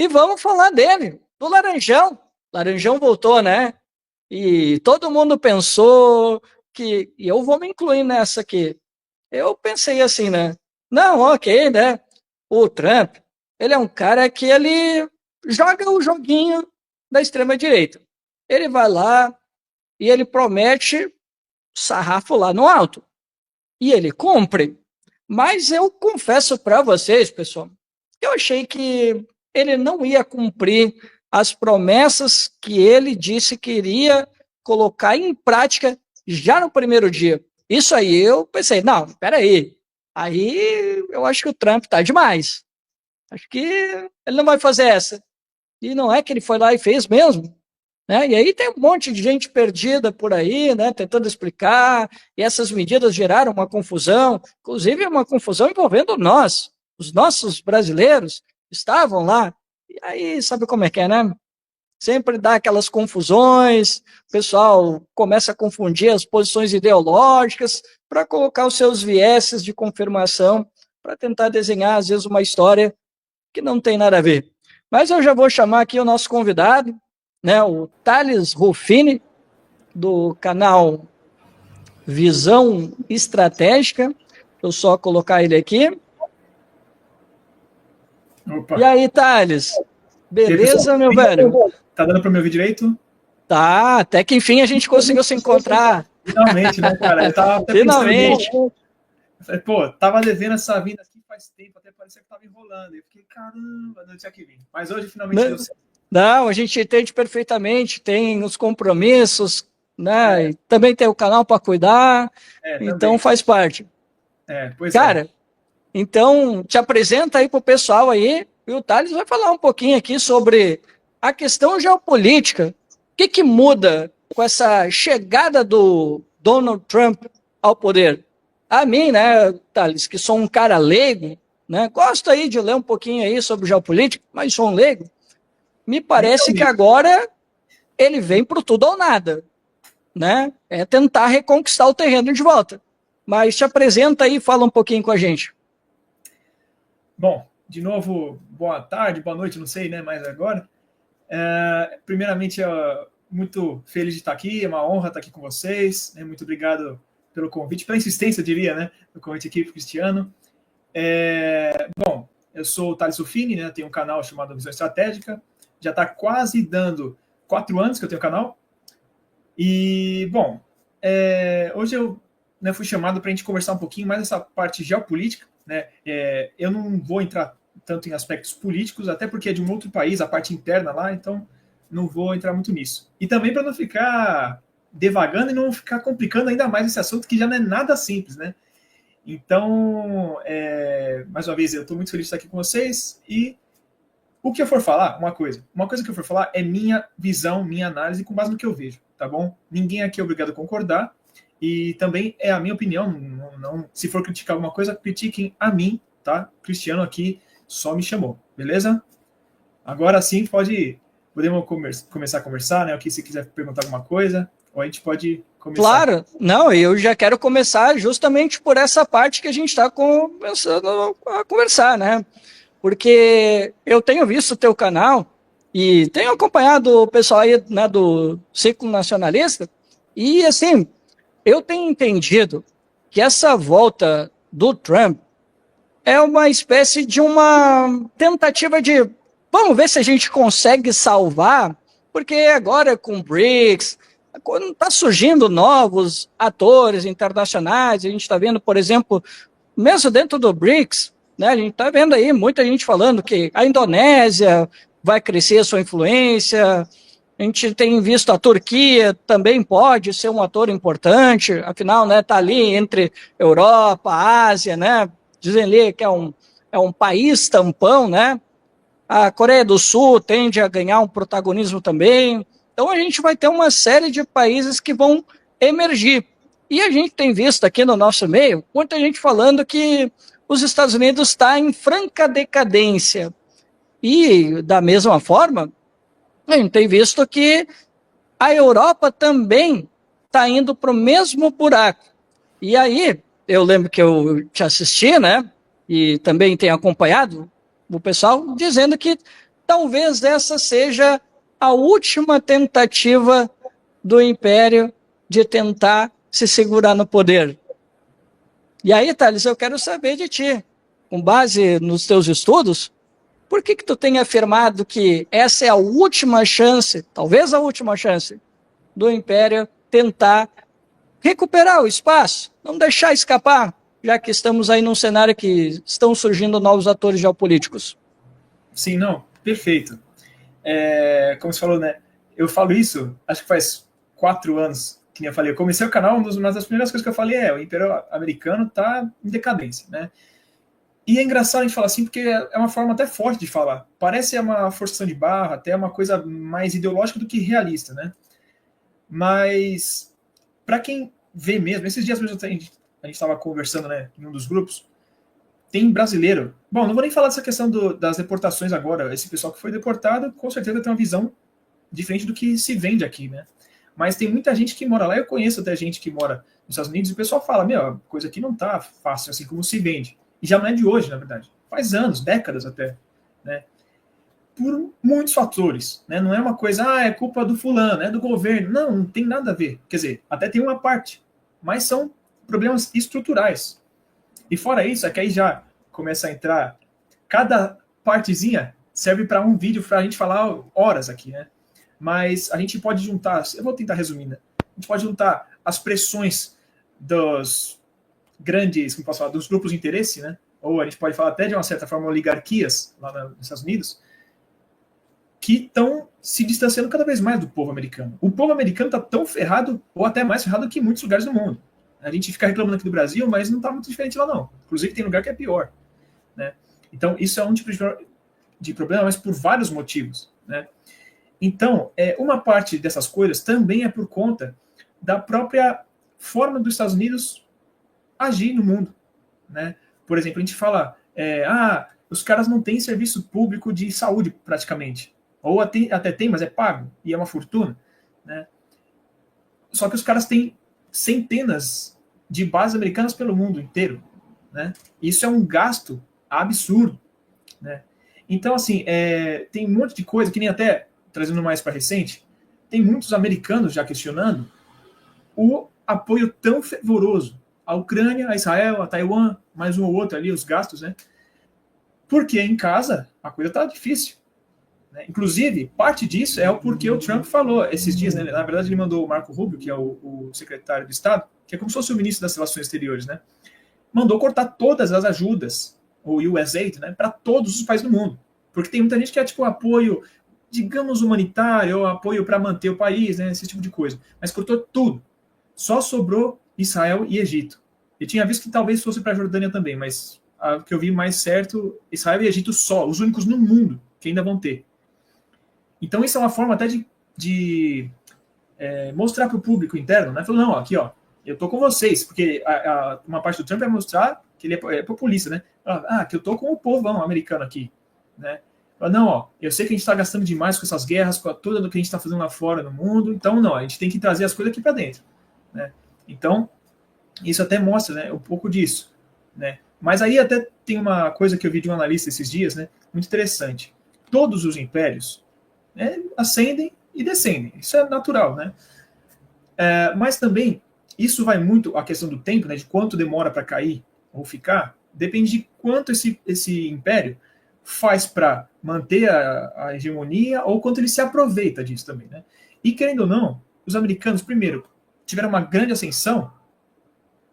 E vamos falar dele, do Laranjão. Laranjão voltou, né? E todo mundo pensou que... E eu vou me incluir nessa aqui. Eu pensei assim, né? Não, ok, né? O Trump, ele é um cara que ele joga o joguinho da extrema-direita. Ele vai lá e ele promete sarrafo lá no alto. E ele cumpre. Mas eu confesso para vocês, pessoal, que eu achei que ele não ia cumprir as promessas que ele disse que iria colocar em prática já no primeiro dia. Isso aí eu pensei, não, peraí. Aí eu acho que o Trump tá demais. Acho que ele não vai fazer essa. E não é que ele foi lá e fez mesmo. Né? E aí tem um monte de gente perdida por aí, né, tentando explicar, e essas medidas geraram uma confusão, inclusive uma confusão envolvendo nós, os nossos brasileiros estavam lá, e aí sabe como é que é, né? Sempre dá aquelas confusões, o pessoal começa a confundir as posições ideológicas para colocar os seus vieses de confirmação, para tentar desenhar, às vezes, uma história que não tem nada a ver. Mas eu já vou chamar aqui o nosso convidado, né, o Thales Ruffini, do canal Visão Estratégica. Eu só colocar ele aqui. Opa. E aí, Thales? Beleza, meu velho? Tá dando para me ouvir direito? Tá, até que enfim a gente conseguiu se encontrar. Finalmente, né, cara? Eu tava até Finalmente. Pensando, pô, tava devendo essa vinda aqui faz tempo, até parecia que tava enrolando. Eu fiquei, caramba, não tinha que vir. Mas hoje finalmente deu certo. Não, a gente entende perfeitamente, tem os compromissos, né? E também tem o canal para cuidar, então também faz parte. Pois cara, então te apresenta aí para o pessoal aí, e o Thales vai falar um pouquinho aqui sobre a questão geopolítica. O que muda com essa chegada do Donald Trump ao poder? A mim, né, Thales, que sou um cara leigo, né, gosto aí de ler um pouquinho aí sobre geopolítica, mas sou um leigo, me parece que agora ele vem pro tudo ou nada, né? É tentar reconquistar o terreno de volta. Mas te apresenta aí e fala um pouquinho com a gente. Bom, de novo, boa tarde, boa noite, não sei, né, mais agora. Primeiramente, muito feliz de estar aqui, é uma honra estar aqui com vocês, né? Muito obrigado pelo convite, pela insistência, eu diria, né, do convite aqui para o Cristiano. Bom, eu sou o Thales Ruffini, né, tenho um canal chamado Visão Estratégica, já está quase dando 4 anos que eu tenho canal. E, bom, hoje eu, né, fui chamado para a gente conversar um pouquinho mais dessa parte geopolítica. Né? Eu não vou entrar tanto em aspectos políticos, até porque é de um outro país, a parte interna lá, então não vou entrar muito nisso. E também para não ficar devagando e não ficar complicando ainda mais esse assunto, que já não é nada simples, né? Então, mais uma vez, eu estou muito feliz de estar aqui com vocês e o que eu for falar, uma coisa que eu for falar é minha visão, minha análise com base no que eu vejo, tá bom? Ninguém aqui é obrigado a concordar e também é a minha opinião. Não, se for criticar alguma coisa, critiquem a mim, tá? Cristiano aqui só me chamou, beleza? Agora sim podemos começar a conversar, né? Aqui se quiser perguntar alguma coisa, ou a gente pode começar. Claro, não, eu já quero começar justamente por essa parte que a gente está começando a conversar, né? Porque eu tenho visto o teu canal e tenho acompanhado o pessoal aí, né, do Ciclo Nacionalista, e assim, eu tenho entendido que essa volta do Trump é uma espécie de uma tentativa de vamos ver se a gente consegue salvar, porque agora com o BRICS, está surgindo novos atores internacionais, a gente está vendo, por exemplo, mesmo dentro do BRICS, né, a gente está vendo aí muita gente falando que a Indonésia vai crescer a sua influência, a gente tem visto a Turquia também pode ser um ator importante, afinal, né, está ali entre Europa, Ásia, né, dizem ali que é um país tampão, né, a Coreia do Sul tende a ganhar um protagonismo também, então a gente vai ter uma série de países que vão emergir, e a gente tem visto aqui no nosso meio, muita gente falando que os Estados Unidos está em franca decadência. E, da mesma forma, a gente tem visto que a Europa também está indo para o mesmo buraco. E aí, eu lembro que eu te assisti, né? E também tenho acompanhado o pessoal dizendo que talvez essa seja a última tentativa do Império de tentar se segurar no poder. E aí, Thales, eu quero saber de ti, com base nos teus estudos, por que tu tem afirmado que essa é a última chance, talvez a última chance, do Império tentar recuperar o espaço, não deixar escapar, já que estamos aí num cenário que estão surgindo novos atores geopolíticos? Sim, não, perfeito. Como você falou, né? Eu falo isso, acho que faz 4 anos que eu falei. Eu comecei o canal, uma das primeiras coisas que eu falei o Império Americano está em decadência, né? E é engraçado a gente falar assim, porque é uma forma até forte de falar. Parece uma forçação de barra, até uma coisa mais ideológica do que realista, né? Mas, para quem vê mesmo, esses dias mesmo a gente estava conversando, né, em um dos grupos, tem brasileiro. Bom, não vou nem falar dessa questão das deportações agora. Esse pessoal que foi deportado, com certeza tem uma visão diferente do que se vende aqui, né? Mas tem muita gente que mora lá. Eu conheço até gente que mora nos Estados Unidos e o pessoal fala, a coisa aqui não tá fácil assim como se vende. E já não é de hoje, na verdade. Faz anos, décadas até, né? Por muitos fatores, né? Não é uma coisa, é culpa do fulano, é do governo. Não, não tem nada a ver. Quer dizer, até tem uma parte, mas são problemas estruturais. E fora isso, é que aí já começa a entrar, cada partezinha serve para um vídeo para a gente falar horas aqui, né? Mas a gente pode juntar, eu vou tentar resumir, né? A gente pode juntar as pressões dos grandes, como posso falar, dos grupos de interesse, né? Ou a gente pode falar até de uma certa forma oligarquias lá nos Estados Unidos, que estão se distanciando cada vez mais do povo americano. O povo americano está tão ferrado, ou até mais ferrado que em muitos lugares do mundo. A gente fica reclamando aqui do Brasil, mas não está muito diferente lá não. Inclusive tem lugar que é pior, né? Então isso é um tipo de problema, mas por vários motivos, né? Então, uma parte dessas coisas também é por conta da própria forma dos Estados Unidos agir no mundo, né? Por exemplo, a gente fala, os caras não têm serviço público de saúde praticamente, ou até tem, mas é pago e é uma fortuna, né? Só que os caras têm centenas de bases americanas pelo mundo inteiro, né? Isso é um gasto absurdo, né? Então, assim, tem um monte de coisa que nem até trazendo mais para recente, tem muitos americanos já questionando o apoio tão fervoroso à Ucrânia, a Israel, a Taiwan, mais um ou outro ali, os gastos, né? Porque em casa a coisa está difícil, né? Inclusive, parte disso é o porque o Trump falou esses dias, né? Na verdade, ele mandou o Marco Rubio, que é o secretário de Estado, que é como se fosse o ministro das Relações Exteriores, né? Mandou cortar todas as ajudas, o USAID, né, para todos os países do mundo. Porque tem muita gente que quer, tipo, apoio, digamos, humanitário, ou apoio para manter o país, né, esse tipo de coisa. Mas cortou tudo. Só sobrou Israel e Egito. Eu tinha visto que talvez fosse para a Jordânia também, mas o que eu vi mais certo, Israel e Egito só, os únicos no mundo que ainda vão ter. Então isso é uma forma até de mostrar para o público interno, né? Falou, não, aqui, ó, eu tô com vocês, porque uma parte do Trump é mostrar que ele é populista, né? Que eu tô com o povão americano aqui, né? Não, ó, eu sei que a gente está gastando demais com essas guerras, com tudo que a gente está fazendo lá fora no mundo, então não, a gente tem que trazer as coisas aqui para dentro, né? Então, isso até mostra, né, um pouco disso, né? Mas aí até tem uma coisa que eu vi de um analista esses dias, né, muito interessante. Todos os impérios, né, ascendem e descendem, isso é natural, né? Mas também isso vai muito a questão do tempo, né, de quanto demora para cair ou ficar, depende de quanto esse império faz para manter a hegemonia ou quanto ele se aproveita disso também, né? E querendo ou não, os americanos, primeiro, tiveram uma grande ascensão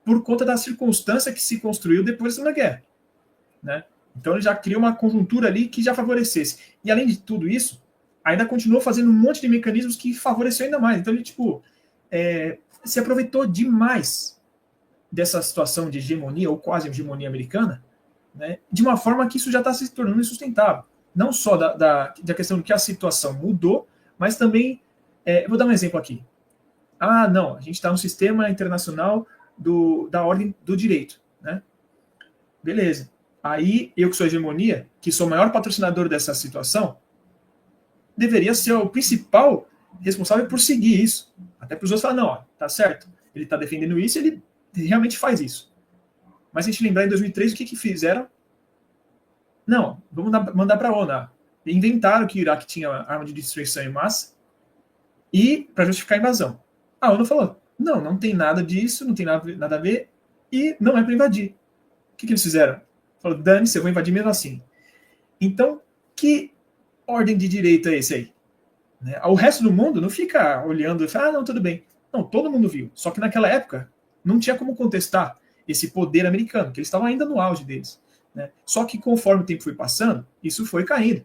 por conta da circunstância que se construiu depois da Segunda Guerra, né? Então ele já criou uma conjuntura ali que já favorecesse. E além de tudo isso, ainda continuou fazendo um monte de mecanismos que favoreceu ainda mais. Então ele, tipo, se aproveitou demais dessa situação de hegemonia, ou quase hegemonia americana, né, de uma forma que isso já está se tornando insustentável. Não só da questão de que a situação mudou, mas também, vou dar um exemplo aqui. Não, a gente está no sistema internacional da ordem do direito, né? Beleza. Aí, eu que sou hegemonia, que sou o maior patrocinador dessa situação, deveria ser o principal responsável por seguir isso. Até para os outros falar, não, ó, tá certo, ele está defendendo isso, ele realmente faz isso. Mas se a gente lembrar em 2003, o que fizeram? Não, vamos mandar para a ONU. inventaram que o Iraque tinha arma de destruição em massa e para justificar a invasão. A ONU falou, não tem nada disso, não tem nada a ver e não é para invadir. O que eles fizeram? Falou, dane-se, eu vou invadir mesmo assim. Então, que ordem de direito é esse aí? Né? O resto do mundo não fica olhando e fala, não, tudo bem. Não, todo mundo viu. Só que naquela época não tinha como contestar esse poder americano, que eles estavam ainda no auge deles. Né? Só que conforme o tempo foi passando, isso foi caindo.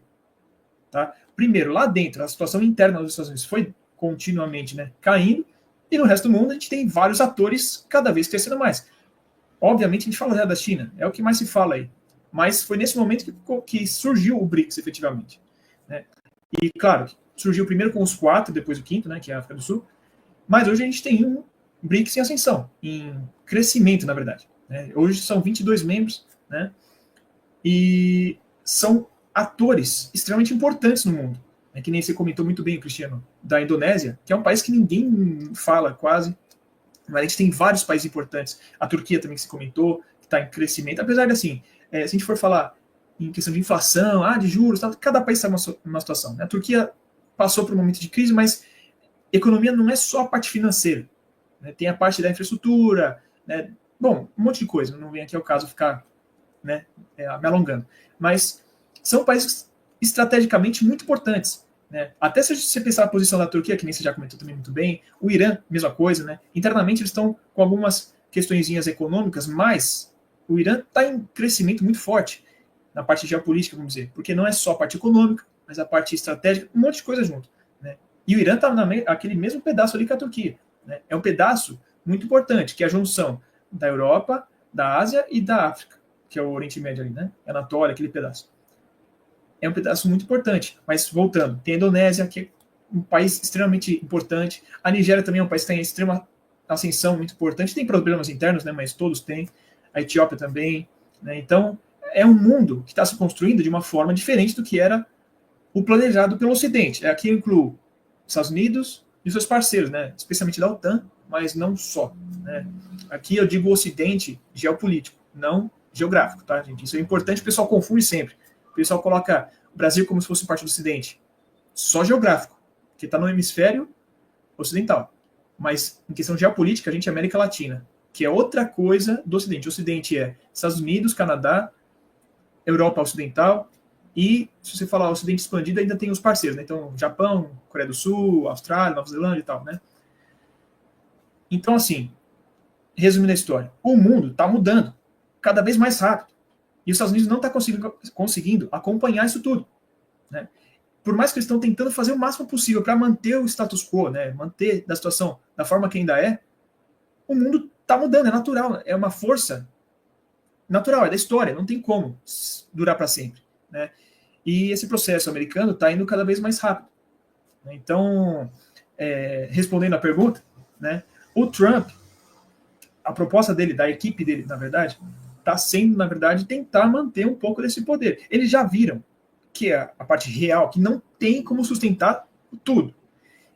Tá? Primeiro, lá dentro, a situação interna dos Estados Unidos foi continuamente, né, caindo, e no resto do mundo a gente tem vários atores cada vez crescendo mais. Obviamente a gente fala já da China, é o que mais se fala aí. Mas foi nesse momento que surgiu o BRICS, efetivamente. Né? E, claro, surgiu primeiro com os 4, depois o quinto, né, que é a África do Sul. Mas hoje a gente tem um BRICS em ascensão, em crescimento, na verdade. Né? Hoje são 22 membros, né? E são atores extremamente importantes no mundo. Né? Que nem você comentou muito bem, Cristiano, da Indonésia, que é um país que ninguém fala quase, mas a gente tem vários países importantes. A Turquia também que se comentou, que está em crescimento. Apesar de, assim, se a gente for falar em questão de inflação, de juros, cada país está numa situação. Né? A Turquia passou por um momento de crise, mas economia não é só a parte financeira. Né? Tem a parte da infraestrutura, né? Bom, um monte de coisa. Não vem aqui ao caso ficar, né, me alongando. Mas são países estrategicamente muito importantes. Né? Até se você pensar a posição da Turquia, que nem você já comentou também muito bem, o Irã, mesma coisa. Né? Internamente eles estão com algumas questõezinhas econômicas, mas o Irã está em crescimento muito forte na parte geopolítica, vamos dizer. Porque não é só a parte econômica, mas a parte estratégica, um monte de coisa junto. Né? E o Irã está naquele mesmo pedaço ali que a Turquia. Né? É um pedaço muito importante, que é a junção da Europa, da Ásia e da África, que é o Oriente Médio ali, né? A Anatólia, aquele pedaço. É um pedaço muito importante. Mas, voltando, tem a Indonésia, que é um país extremamente importante. A Nigéria também é um país que está em extrema ascensão, muito importante. Tem problemas internos, né? Mas todos têm. A Etiópia também. Né? Então, é um mundo que está se construindo de uma forma diferente do que era o planejado pelo Ocidente. Aqui eu incluo Estados Unidos e seus parceiros, né? Especialmente da OTAN, mas não só. Né? Aqui eu digo Ocidente geopolítico, não geográfico, tá, gente? Isso é importante, o pessoal confunde sempre. O pessoal coloca o Brasil como se fosse parte do Ocidente. Só geográfico, que está no hemisfério ocidental. Mas em questão geopolítica, a gente é América Latina, que é outra coisa do Ocidente. O Ocidente é Estados Unidos, Canadá, Europa Ocidental, e se você falar Ocidente expandido, ainda tem os parceiros, né? Então, Japão, Coreia do Sul, Austrália, Nova Zelândia e tal, né? Então, assim, resumindo a história, o mundo está mudando cada vez mais rápido. E os Estados Unidos não está conseguindo acompanhar isso tudo. Né? Por mais que eles estão tentando fazer o máximo possível para manter o status quo, né? Manter da situação da forma que ainda é, o mundo está mudando, é natural, é uma força natural, é da história, não tem como durar para sempre. Né? E esse processo americano está indo cada vez mais rápido. Então, respondendo à pergunta, né, o Trump, a proposta dele, da equipe dele, na verdade, está sendo, na verdade, tentar manter um pouco desse poder. Eles já viram que é a parte real, que não tem como sustentar tudo.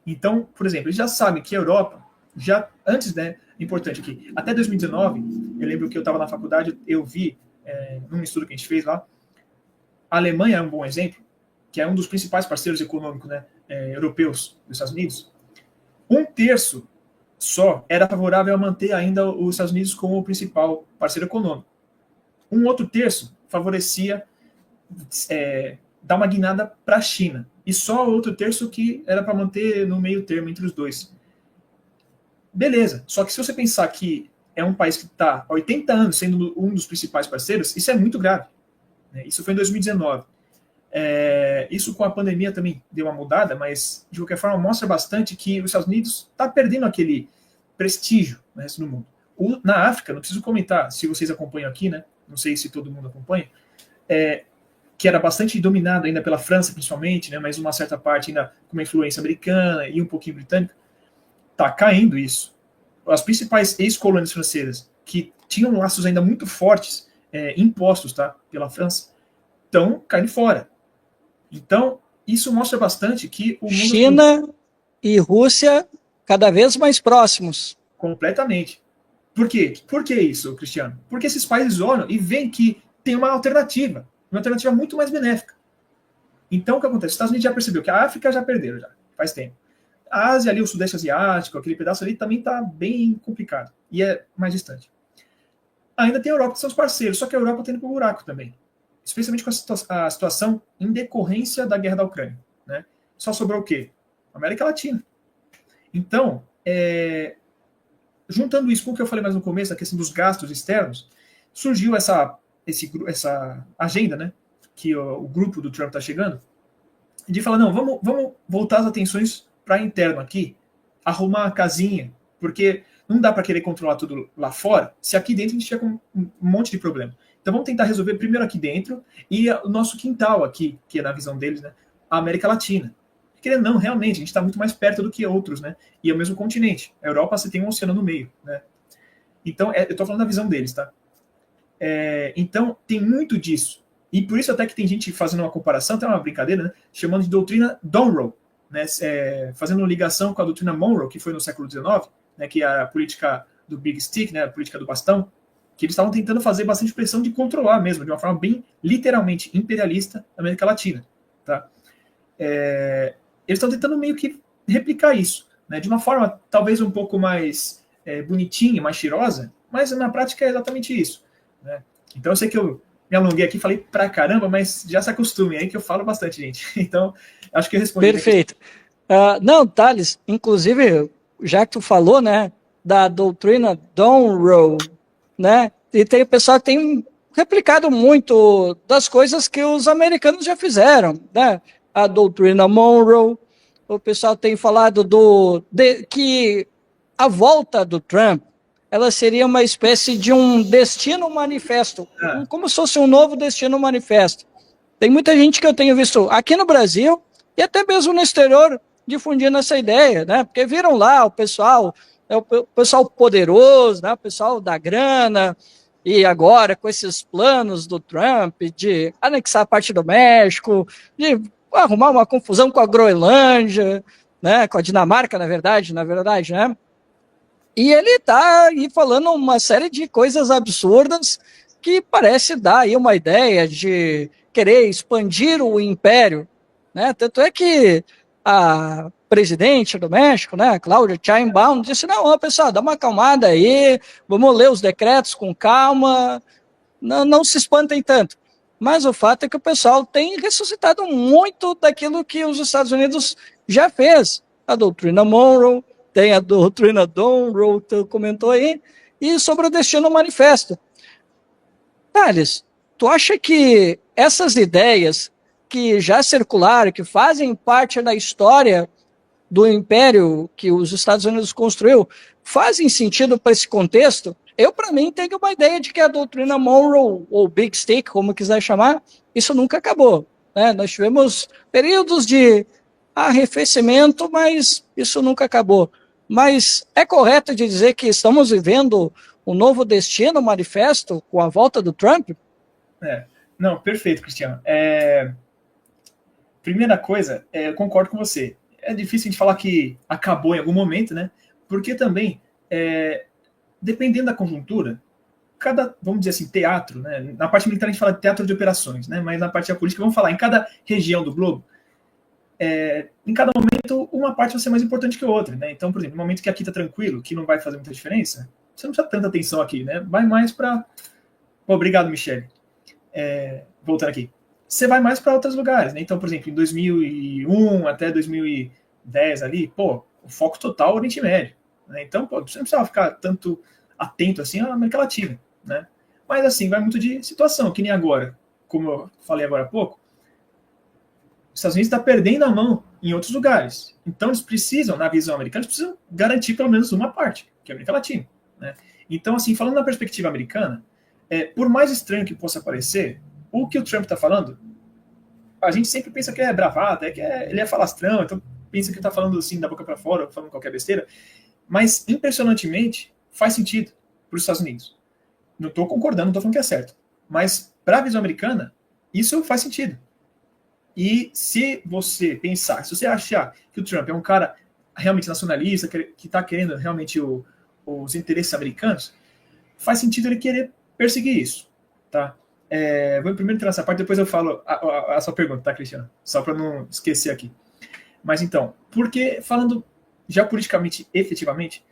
Então, por exemplo, eles já sabem que a Europa, já antes, né, importante aqui, até 2019, eu lembro que eu estava na faculdade, eu vi, num estudo que a gente fez lá, a Alemanha é um bom exemplo, que é um dos principais parceiros econômicos, né, europeus dos Estados Unidos. 1/3 só era favorável a manter ainda os Estados Unidos como o principal parceiro econômico. Um outro terço favorecia dar uma guinada para a China. E só outro terço que era para manter no meio termo entre os dois. Beleza. Só que se você pensar que é um país que está há 80 anos sendo um dos principais parceiros, isso é muito grave. Isso foi em 2019. Isso com a pandemia também deu uma mudada, mas de qualquer forma mostra bastante que os Estados Unidos está perdendo aquele prestígio no resto do mundo. Na África, não preciso comentar, se vocês acompanham aqui, né? Não sei se todo mundo acompanha, que era bastante dominado ainda pela França, principalmente, né? Mas uma certa parte ainda com uma influência americana e um pouquinho britânica, está caindo isso. As principais ex-colônias francesas, que tinham laços ainda muito fortes, impostos, tá, pela França, estão caindo fora. Então, isso mostra bastante que o mundo... China e Rússia cada vez mais próximos. Completamente. Por quê? Por que isso, Cristiano? Porque esses países olham e veem que tem uma alternativa muito mais benéfica. Então, o que acontece? Os Estados Unidos já percebeu que a África já perderam, já faz tempo. A Ásia ali, o Sudeste Asiático, aquele pedaço ali também está bem complicado e é mais distante. Ainda tem a Europa, que são os parceiros, só que a Europa está indo para o buraco também, especialmente com a situação em decorrência da guerra da Ucrânia. Né? Só sobrou o quê? América Latina. Então, juntando isso com o que eu falei mais no começo, a questão dos gastos externos, surgiu essa agenda, né, que o grupo do Trump está chegando, de falar, não, vamos voltar as atenções para interno aqui, arrumar a casinha, porque não dá para querer controlar tudo lá fora, se aqui dentro a gente tiver com um monte de problema. Então vamos tentar resolver primeiro aqui dentro e o nosso quintal aqui, que é na visão deles, né, a América Latina. Querendo não, realmente, a gente está muito mais perto do que outros, né? E é o mesmo continente. A Europa, você tem um oceano no meio, né? Então, eu estou falando da visão deles, tá? Então, tem muito disso. E por isso até que tem gente fazendo uma comparação, até uma brincadeira, né? Chamando de doutrina Monroe, né? Fazendo ligação com a doutrina Monroe, que foi no século XIX, né? Que é a política do Big Stick, né? A política do bastão, que eles estavam tentando fazer bastante pressão de controlar mesmo, de uma forma bem, literalmente, imperialista, a América Latina, tá? Eles estão tentando meio que replicar isso, né? De uma forma talvez um pouco mais bonitinha, mais cheirosa, mas na prática é exatamente isso. Né? Então eu sei que eu me alonguei aqui, falei pra caramba, mas já se acostume aí que eu falo bastante, gente. Então, acho que eu respondi. Perfeito. Não, Thales, inclusive, já que tu falou, né, da doutrina Monroe, né, e tem o pessoal que tem replicado muito das coisas que os americanos já fizeram, né, a doutrina Monroe, o pessoal tem falado que a volta do Trump, ela seria uma espécie de um destino manifesto, como se fosse um novo destino manifesto. Tem muita gente que eu tenho visto aqui no Brasil e até mesmo no exterior difundindo essa ideia, né? Porque viram lá o pessoal poderoso, né? O pessoal da grana, e agora com esses planos do Trump de anexar a parte do México, de arrumar uma confusão com a Groenlândia, né? Com a Dinamarca, na verdade, né? E ele está aí falando uma série de coisas absurdas que parece dar aí uma ideia de querer expandir o império, né? Tanto é que a presidente do México, né, Claudia Sheinbaum, disse, não, pessoal, dá uma acalmada aí, vamos ler os decretos com calma, não se espantem tanto. Mas o fato é que o pessoal tem ressuscitado muito daquilo que os Estados Unidos já fez. A doutrina Monroe, tem a doutrina Monroe, que tu comentou aí, e sobre o Destino Manifesto. Thales, tu acha que essas ideias que já circularam, que fazem parte da história do império que os Estados Unidos construiu, fazem sentido para esse contexto? Eu, para mim, tenho uma ideia de que a doutrina Monroe, ou Big Stick, como quiser chamar, isso nunca acabou. Né? Nós tivemos períodos de arrefecimento, mas isso nunca acabou. Mas é correto de dizer que estamos vivendo um novo destino manifesto com a volta do Trump? Não, perfeito, Cristiano. Primeira coisa, eu concordo com você. É difícil a gente falar que acabou em algum momento, né? Porque também, dependendo da conjuntura, vamos dizer assim, teatro, né? Na parte militar a gente fala de teatro de operações, né? Mas na parte da política vamos falar, em cada região do globo, em cada momento, uma parte vai ser mais importante que a outra, né? Então, por exemplo, no momento que aqui está tranquilo, que não vai fazer muita diferença, você não precisa tanta atenção aqui, né? Vai mais para... Obrigado, Michele. Voltando aqui. Você vai mais para outros lugares, né? Então, por exemplo, em 2001 até 2010 ali, o foco total é o Oriente Médio. Né? Então, você não precisava ficar tanto atento assim à América Latina, né? Mas, assim, vai muito de situação, que nem agora, como eu falei agora há pouco, os Estados Unidos está perdendo a mão em outros lugares. Então, eles precisam, na visão americana, eles precisam garantir pelo menos uma parte, que é a América Latina. Né? Então, assim, falando na perspectiva americana, por mais estranho que possa parecer, o que o Trump está falando, a gente sempre pensa que é bravata, ele é falastrão, então pensa que está falando assim da boca para fora, falando qualquer besteira, mas impressionantemente faz sentido para os Estados Unidos. Não estou concordando, não estou falando que é certo, mas para a visão americana, isso faz sentido. E se você pensar, se você achar que o Trump é um cara realmente nacionalista, que está querendo realmente os interesses americanos, faz sentido ele querer perseguir isso, tá? Vou primeiro entrar nessa parte, depois eu falo a sua pergunta, tá, Cristiano? Só para não esquecer aqui. Mas então, porque falando já politicamente, efetivamente,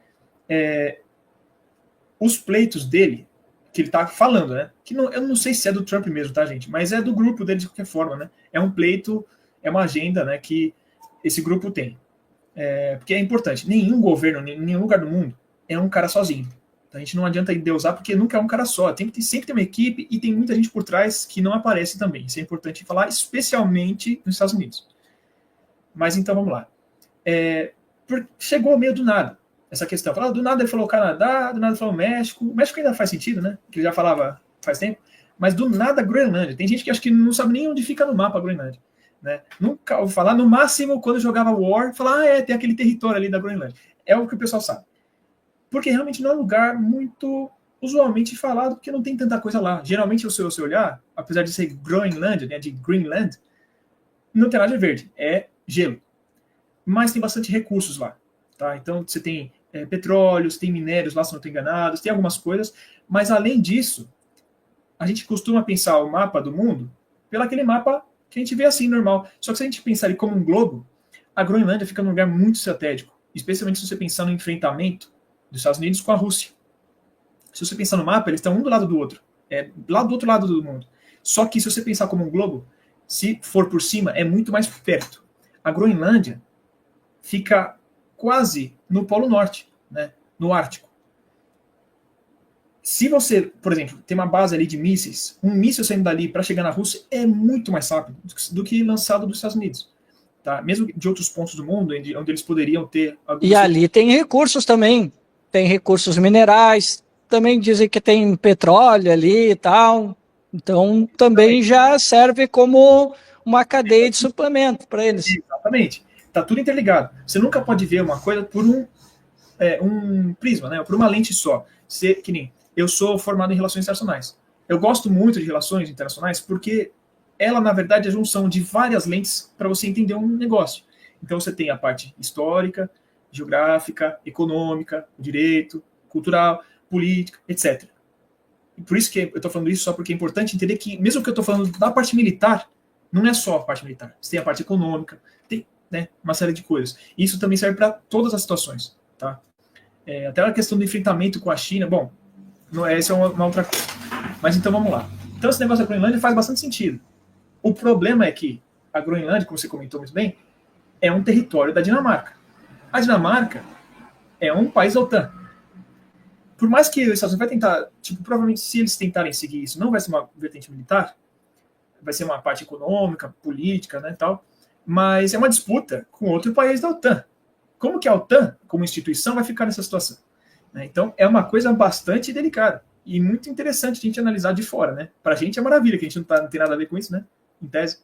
os pleitos dele, que ele tá falando, né? Que não, eu não sei se é do Trump mesmo, tá, gente? Mas é do grupo dele de qualquer forma, né? É um pleito, é uma agenda, né? Que esse grupo tem. Porque é importante. Nenhum governo, em nenhum lugar do mundo é um cara sozinho. Então, a gente não adianta endeusar porque nunca é um cara só. Sempre tem uma equipe e tem muita gente por trás que não aparece também. Isso é importante falar, especialmente nos Estados Unidos. Mas então vamos lá. Chegou meio do nada essa questão. Do nada ele falou Canadá, do nada ele falou México. O México ainda faz sentido, né? Que ele já falava faz tempo. Mas do nada Groenlândia. Tem gente que acha que não sabe nem onde fica no mapa a Groenlândia. Né? Nunca ouvi falar. No máximo, quando eu jogava War, falar, tem aquele território ali da Groenlândia. É o que o pessoal sabe. Porque realmente não é um lugar muito usualmente falado, porque não tem tanta coisa lá. Geralmente, se você olhar, apesar de ser Groenlândia, né, de Greenland, não tem nada de verde. É gelo. Mas tem bastante recursos lá. Tá? Então, você tem petróleo, você tem minérios lá, se não estou enganado, tem algumas coisas. Mas, além disso, a gente costuma pensar o mapa do mundo pelo aquele mapa que a gente vê assim, normal. Só que se a gente pensar ele como um globo, a Groenlândia fica num lugar muito estratégico, especialmente se você pensar no enfrentamento dos Estados Unidos com a Rússia. Se você pensar no mapa, eles estão um do lado do outro. Lá do outro lado do mundo. Só que se você pensar como um globo, se for por cima, é muito mais perto. A Groenlândia fica quase no Polo Norte, né, no Ártico. Se você, por exemplo, tem uma base ali de mísseis, um míssil saindo dali para chegar na Rússia é muito mais rápido do que lançado dos Estados Unidos. Tá? Mesmo de outros pontos do mundo, onde eles poderiam ter... E ali tem recursos também. Tem recursos minerais. Também dizem que tem petróleo ali e tal. Então, também já serve como uma cadeia de suplemento para eles. Exatamente. Está tudo interligado. Você nunca pode ver uma coisa por um prisma, né? Por uma lente só. Que nem eu sou formado em relações internacionais. Eu gosto muito de relações internacionais porque ela, na verdade, é a junção de várias lentes para você entender um negócio. Então, você tem a parte histórica, geográfica, econômica, direito, cultural, política, etc. E por isso que eu estou falando isso só porque é importante entender que, mesmo que eu estou falando da parte militar, não é só a parte militar. Você tem a parte econômica, tem, né, uma série de coisas. E isso também serve para todas as situações. Tá? Até a questão do enfrentamento com a China, bom, essa é uma outra coisa. Mas então vamos lá. Então esse negócio da Groenlândia faz bastante sentido. O problema é que a Groenlândia, como você comentou muito bem, é um território da Dinamarca. A Dinamarca é um país da OTAN. Por mais que os Estados Unidos vai tentar, provavelmente se eles tentarem seguir isso, não vai ser uma vertente militar, vai ser uma parte econômica, política, né, tal, mas é uma disputa com outro país da OTAN. Como que a OTAN, como instituição, vai ficar nessa situação? Então, é uma coisa bastante delicada e muito interessante a gente analisar de fora, né? Para a gente é maravilha, que a gente não tem nada a ver com isso, né? Em tese.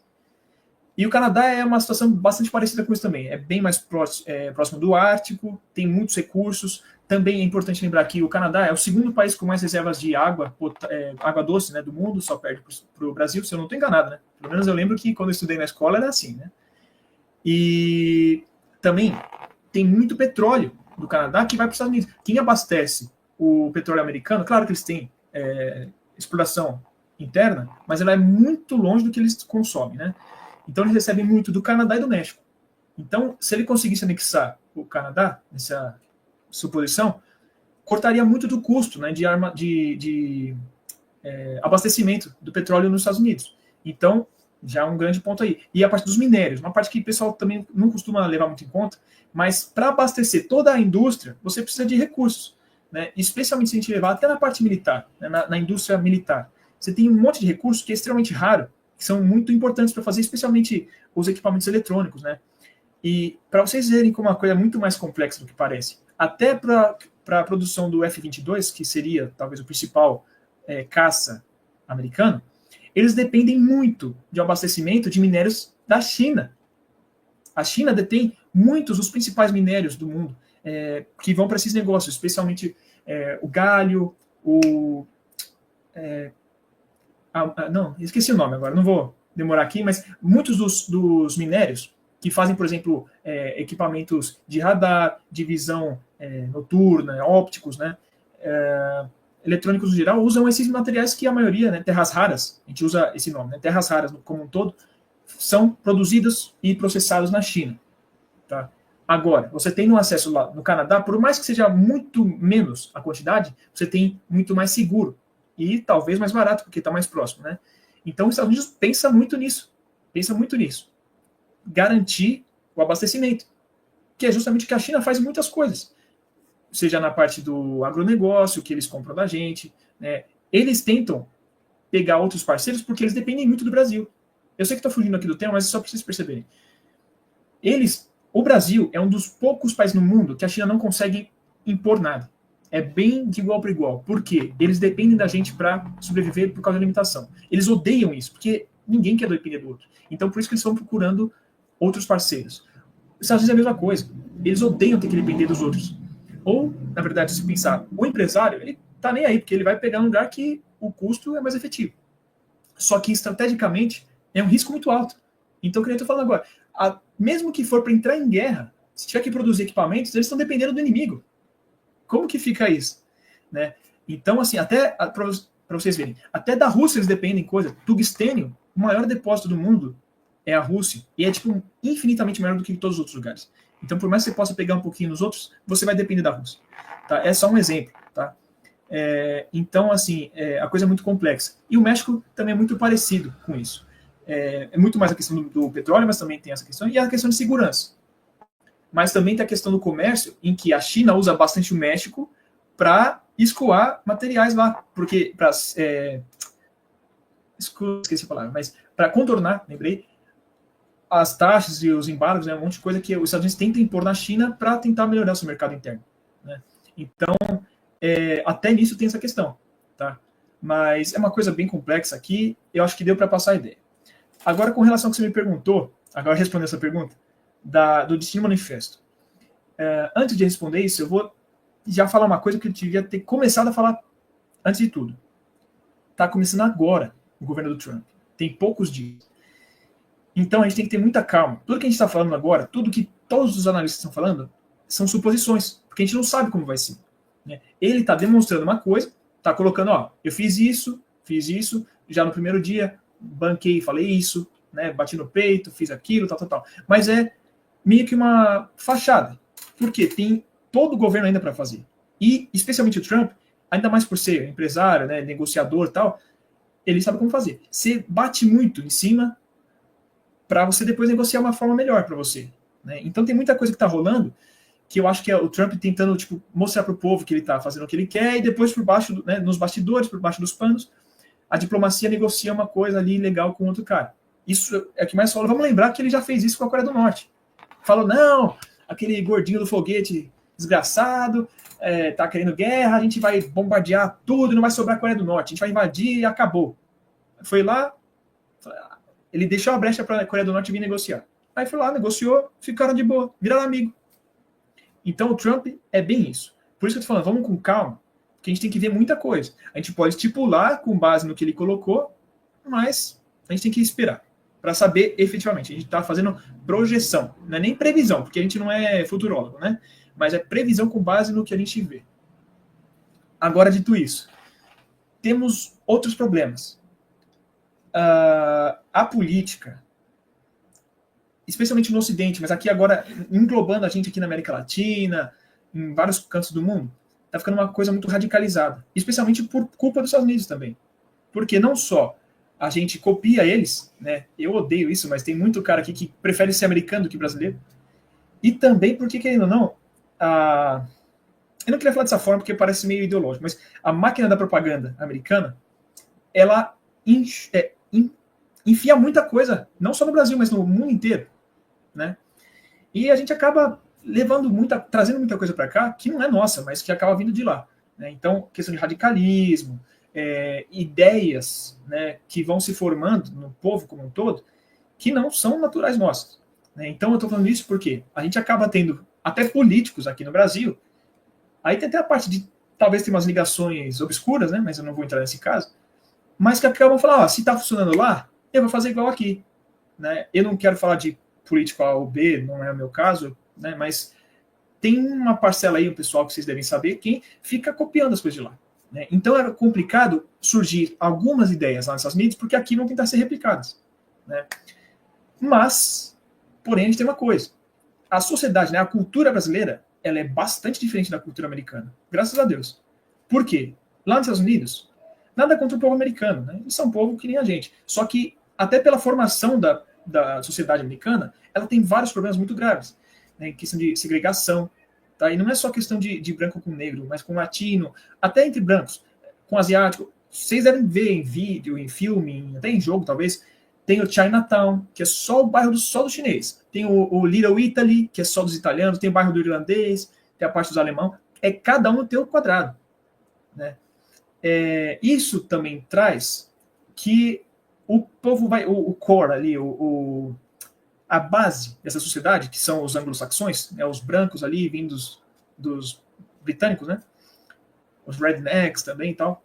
E o Canadá é uma situação bastante parecida com isso também. É bem mais próximo do Ártico, tem muitos recursos. Também é importante lembrar que o Canadá é o segundo país com mais reservas de água doce, né, do mundo, só perde para o Brasil, se eu não estou enganado, né? Pelo menos eu lembro que quando eu estudei na escola era assim, né? E também tem muito petróleo do Canadá que vai para os Estados Unidos. Quem abastece o petróleo americano, claro que eles têm exploração interna, mas ela é muito longe do que eles consomem, né? Então eles recebem muito do Canadá e do México. Então, se ele conseguisse anexar o Canadá, nessa suposição, cortaria muito do custo, né, de abastecimento do petróleo nos Estados Unidos. Então, já é um grande ponto aí. E a parte dos minérios, uma parte que o pessoal também não costuma levar muito em conta, mas para abastecer toda a indústria, você precisa de recursos, né? Especialmente se a gente levar até na parte militar, né, na indústria militar. Você tem um monte de recursos que é extremamente raro, que são muito importantes para fazer, especialmente os equipamentos eletrônicos, né? E para vocês verem como uma coisa muito mais complexa do que parece, até para a produção do F-22, que seria talvez o principal caça americano, eles dependem muito de abastecimento de minérios da China. A China detém muitos dos principais minérios do mundo que vão para esses negócios, especialmente o galho, não, esqueci o nome agora, não vou demorar aqui, mas muitos dos minérios que fazem, por exemplo, equipamentos de radar, de visão noturna, ópticos, né? eletrônicos no geral usam esses materiais que a maioria, né, terras raras, a gente usa esse nome, né, terras raras como um todo, são produzidos e processados na China. Tá? Agora, você tem um acesso lá no Canadá, por mais que seja muito menos a quantidade, você tem muito mais seguro e talvez mais barato, porque está mais próximo. Né? Então, os Estados Unidos pensa muito nisso, garantir o abastecimento, que é justamente o que a China faz em muitas coisas, seja na parte do agronegócio, que eles compram da gente, né? Eles tentam pegar outros parceiros porque eles dependem muito do Brasil. Eu sei que estou fugindo aqui do tema, mas é só para vocês perceberem. O Brasil é um dos poucos países no mundo que a China não consegue impor nada. É bem de igual para igual. Por quê? Eles dependem da gente para sobreviver por causa da limitação. Eles odeiam isso, porque ninguém quer depender do outro. Então, por isso que eles estão procurando outros parceiros. Os Estados Unidos é a mesma coisa. Eles odeiam ter que depender dos outros. Ou, na verdade, se pensar, o empresário, ele tá nem aí, porque ele vai pegar um lugar que o custo é mais efetivo. Só que, estrategicamente, é um risco muito alto. Então, o que eu estou falando agora, mesmo que for para entrar em guerra, se tiver que produzir equipamentos, eles estão dependendo do inimigo. Como que fica isso? Né? Então, assim, até para vocês verem, até da Rússia eles dependem coisa. Tungstênio, o maior depósito do mundo é a Rússia. E é, tipo, infinitamente maior do que em todos os outros lugares. Então, por mais que você possa pegar um pouquinho nos outros, você vai depender da Rússia. Tá? É só um exemplo. Tá? Então, assim, a coisa é muito complexa. E o México também é muito parecido com isso. É muito mais a questão do petróleo, mas também tem essa questão. E a questão de segurança. Mas também tem a questão do comércio, em que a China usa bastante o México para escoar materiais lá. Porque, esqueci a palavra, mas para contornar, lembrei, as taxas e os embargos, né, um monte de coisa que os Estados Unidos tentam impor na China para tentar melhorar o seu mercado interno. Né? Então, até nisso tem essa questão. Tá? Mas é uma coisa bem complexa aqui, eu acho que deu para passar a ideia. Agora, com relação ao que você me perguntou, agora respondendo essa pergunta, do Destino Manifesto. Antes de responder isso, eu vou já falar uma coisa que eu devia ter começado a falar antes de tudo. Está começando agora o governo do Trump. Tem poucos dias. Então, a gente tem que ter muita calma. Tudo que a gente está falando agora, tudo que todos os analistas estão falando, são suposições, porque a gente não sabe como vai ser. Né? Ele está demonstrando uma coisa, está colocando, ó, eu fiz isso, já no primeiro dia, banquei, falei isso, né, bati no peito, fiz aquilo, tal. Mas é meio que uma fachada, porque tem todo o governo ainda para fazer. E, especialmente o Trump, ainda mais por ser empresário, né, negociador e tal, ele sabe como fazer. Você bate muito em cima para você depois negociar uma forma melhor para você. Né? Então tem muita coisa que está rolando que eu acho que é o Trump tentando mostrar para o povo que ele está fazendo o que ele quer e depois por baixo, né, nos bastidores, por baixo dos panos, a diplomacia negocia uma coisa ali legal com outro cara. Isso é o que mais fala. Vamos lembrar que ele já fez isso com a Coreia do Norte. Falou, não, aquele gordinho do foguete desgraçado, tá querendo guerra, a gente vai bombardear tudo e não vai sobrar a Coreia do Norte. A gente vai invadir e acabou. Foi lá, ele deixou a brecha para a Coreia do Norte vir negociar. Aí foi lá, negociou, ficaram de boa, viraram amigo. Então o Trump é bem isso. Por isso que eu tô falando, vamos com calma, porque a gente tem que ver muita coisa. A gente pode estipular com base no que ele colocou, mas a gente tem que esperar para saber efetivamente. A gente está fazendo projeção, não é nem previsão, porque a gente não é futurólogo, né? Mas é previsão com base no que a gente vê. Agora, dito isso, temos outros problemas. A política, especialmente no Ocidente, mas aqui agora, englobando a gente aqui na América Latina, em vários cantos do mundo, está ficando uma coisa muito radicalizada, especialmente por culpa dos Estados Unidos também. Porque não só a gente copia eles, né? Eu odeio isso, mas tem muito cara aqui que prefere ser americano do que brasileiro. E também porque, querendo ou não, eu não queria falar dessa forma porque parece meio ideológico, mas a máquina da propaganda americana, ela enfia muita coisa, não só no Brasil, mas no mundo inteiro, né? E a gente acaba trazendo muita coisa para cá que não é nossa, mas que acaba vindo de lá. Né? Então, questão de radicalismo, ideias, né, que vão se formando no povo como um todo, que não são naturais nossas. Né? Então, eu estou falando isso porque a gente acaba tendo até políticos aqui no Brasil, aí tem até a parte de talvez ter umas ligações obscuras, né, mas eu não vou entrar nesse caso, mas que acabam falando, se está funcionando lá, eu vou fazer igual aqui. Né? Eu não quero falar de político A ou B, não é o meu caso, né, mas tem uma parcela aí, o pessoal que vocês devem saber, quem fica copiando as coisas de lá. né? Então era complicado surgir algumas ideias lá nos Estados Unidos, porque aqui vão tentar ser replicadas, né? Mas, porém, a gente tem uma coisa. A sociedade, né, a cultura brasileira, ela é bastante diferente da cultura americana. Graças a Deus. Por quê? Lá nos Estados Unidos, nada contra o povo americano, né? Eles são um povo que nem a gente. Só que, até pela formação da sociedade americana, ela tem vários problemas muito graves, né? Em questão de segregação, tá? E não é só questão de branco com negro, mas com latino, até entre brancos, com asiático. Vocês devem ver em vídeo, em filme, até em jogo, talvez. Tem o Chinatown, que é só o bairro só do chinês. Tem o Little Italy, que é só dos italianos. Tem o bairro do irlandês, tem a parte dos alemão. É cada um tem o quadrado, né? Isso também traz que o povo vai... O core ali, a base dessa sociedade, que são os anglo-saxões, né, os brancos ali, vindos dos britânicos, né? Os rednecks também e tal.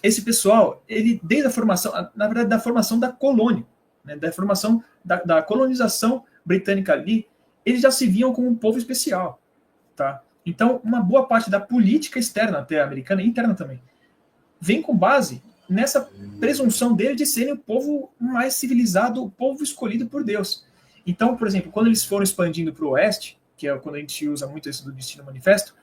Esse pessoal, ele desde a formação, na verdade, da formação da colônia, né, da formação da colonização britânica ali, eles já se viam como um povo especial, tá? Então, uma boa parte da política externa até americana e interna também vem com base nessa presunção dele de serem o povo mais civilizado, o povo escolhido por Deus. Então, por exemplo, quando eles foram expandindo para o oeste, que é quando a gente usa muito esse do Destino Manifesto,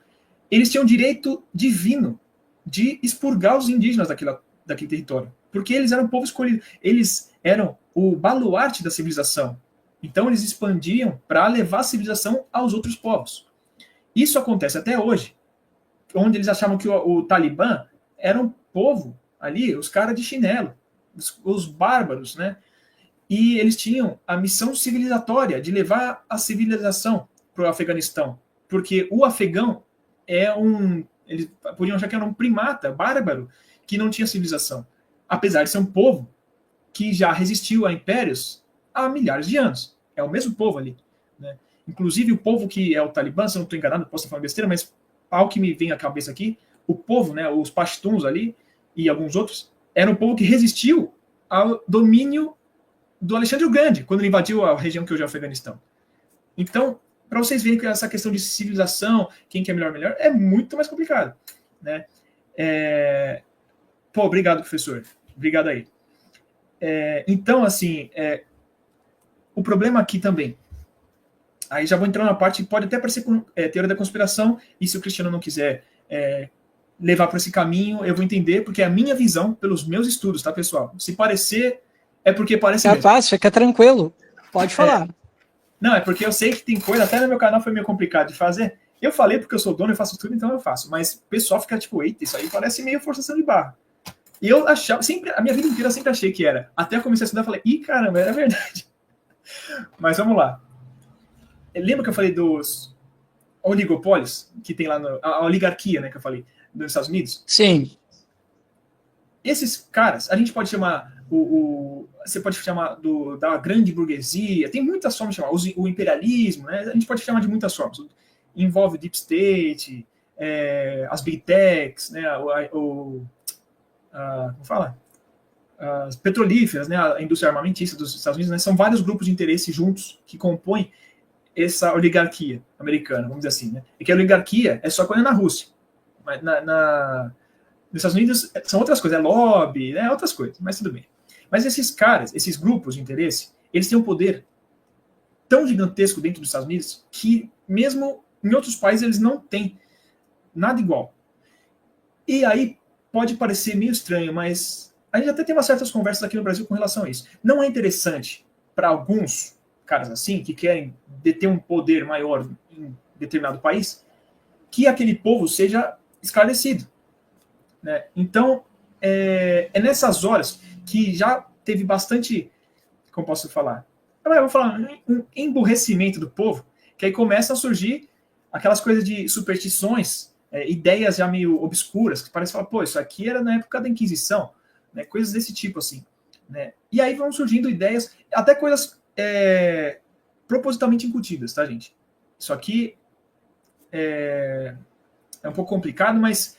eles tinham direito divino de expurgar os indígenas daquele território. Porque eles eram o povo escolhido. Eles eram o baluarte da civilização. Então eles expandiam para levar a civilização aos outros povos. Isso acontece até hoje, onde eles achavam que o Talibã era um povo ali, os caras de chinelo, os bárbaros, né? E eles tinham a missão civilizatória de levar a civilização para o Afeganistão. Porque o afegão eles podiam achar que era um primata bárbaro que não tinha civilização, apesar de ser um povo que já resistiu a impérios há milhares de anos. É o mesmo povo ali, né? Inclusive o povo que é o Talibã, se eu não estou enganado, posso estar falando besteira, mas ao que me vem à cabeça aqui, o povo, né, os pashtuns ali e alguns outros, era um povo que resistiu ao domínio do Alexandre o Grande, quando ele invadiu a região que hoje é o Afeganistão. Então, para vocês verem que essa questão de civilização, quem que é melhor, é muito mais complicado, né? Pô, obrigado, professor. Obrigado aí. Então, assim, o problema aqui também, aí já vou entrar na parte que pode até parecer teoria da conspiração, e se o Cristiano não quiser levar para esse caminho, eu vou entender, porque é a minha visão pelos meus estudos, tá, pessoal? Se parecer, é porque parece mesmo. Capaz, fica tranquilo. Pode falar. Não, é porque eu sei que tem coisa, até no meu canal foi meio complicado de fazer. Eu falei porque eu sou dono, eu faço tudo, então eu faço. Mas o pessoal fica tipo, eita, isso aí parece meio forçação de barra. E eu achava, sempre, a minha vida inteira eu sempre achei que era. Até eu comecei a estudar, eu falei, ih, caramba, era verdade. Mas vamos lá. Lembra que eu falei dos oligopólios, que tem lá, a oligarquia, né, que eu falei, dos Estados Unidos? Sim. Esses caras, a gente pode chamar você pode chamar da grande burguesia, tem muitas formas de chamar, o imperialismo, né? A gente pode chamar de muitas formas. Envolve o deep state, as big techs, né? Como fala? As petrolíferas, né? A indústria armamentista dos Estados Unidos, né? São vários grupos de interesse juntos que compõem essa oligarquia americana, vamos dizer assim, né? E que a oligarquia é só quando é na Rússia. Mas nos Estados Unidos são outras coisas, é lobby, né? Outras coisas, mas tudo bem. Mas esses caras, esses grupos de interesse, eles têm um poder tão gigantesco dentro dos Estados Unidos que mesmo em outros países eles não têm nada igual. E aí pode parecer meio estranho, mas a gente até tem umas certas conversas aqui no Brasil com relação a isso. Não é interessante para alguns caras assim, que querem deter um poder maior em determinado país, que aquele povo seja esclarecido, né? Então, é nessas horas que já teve bastante, como posso falar? Eu vou falar um emburrecimento do povo, que aí começam a surgir aquelas coisas de superstições, ideias já meio obscuras, que parece falar, pô, isso aqui era na época da Inquisição, né? Coisas desse tipo, assim, né? E aí vão surgindo ideias, até coisas propositalmente incutidas, tá, gente? Isso aqui é um pouco complicado, mas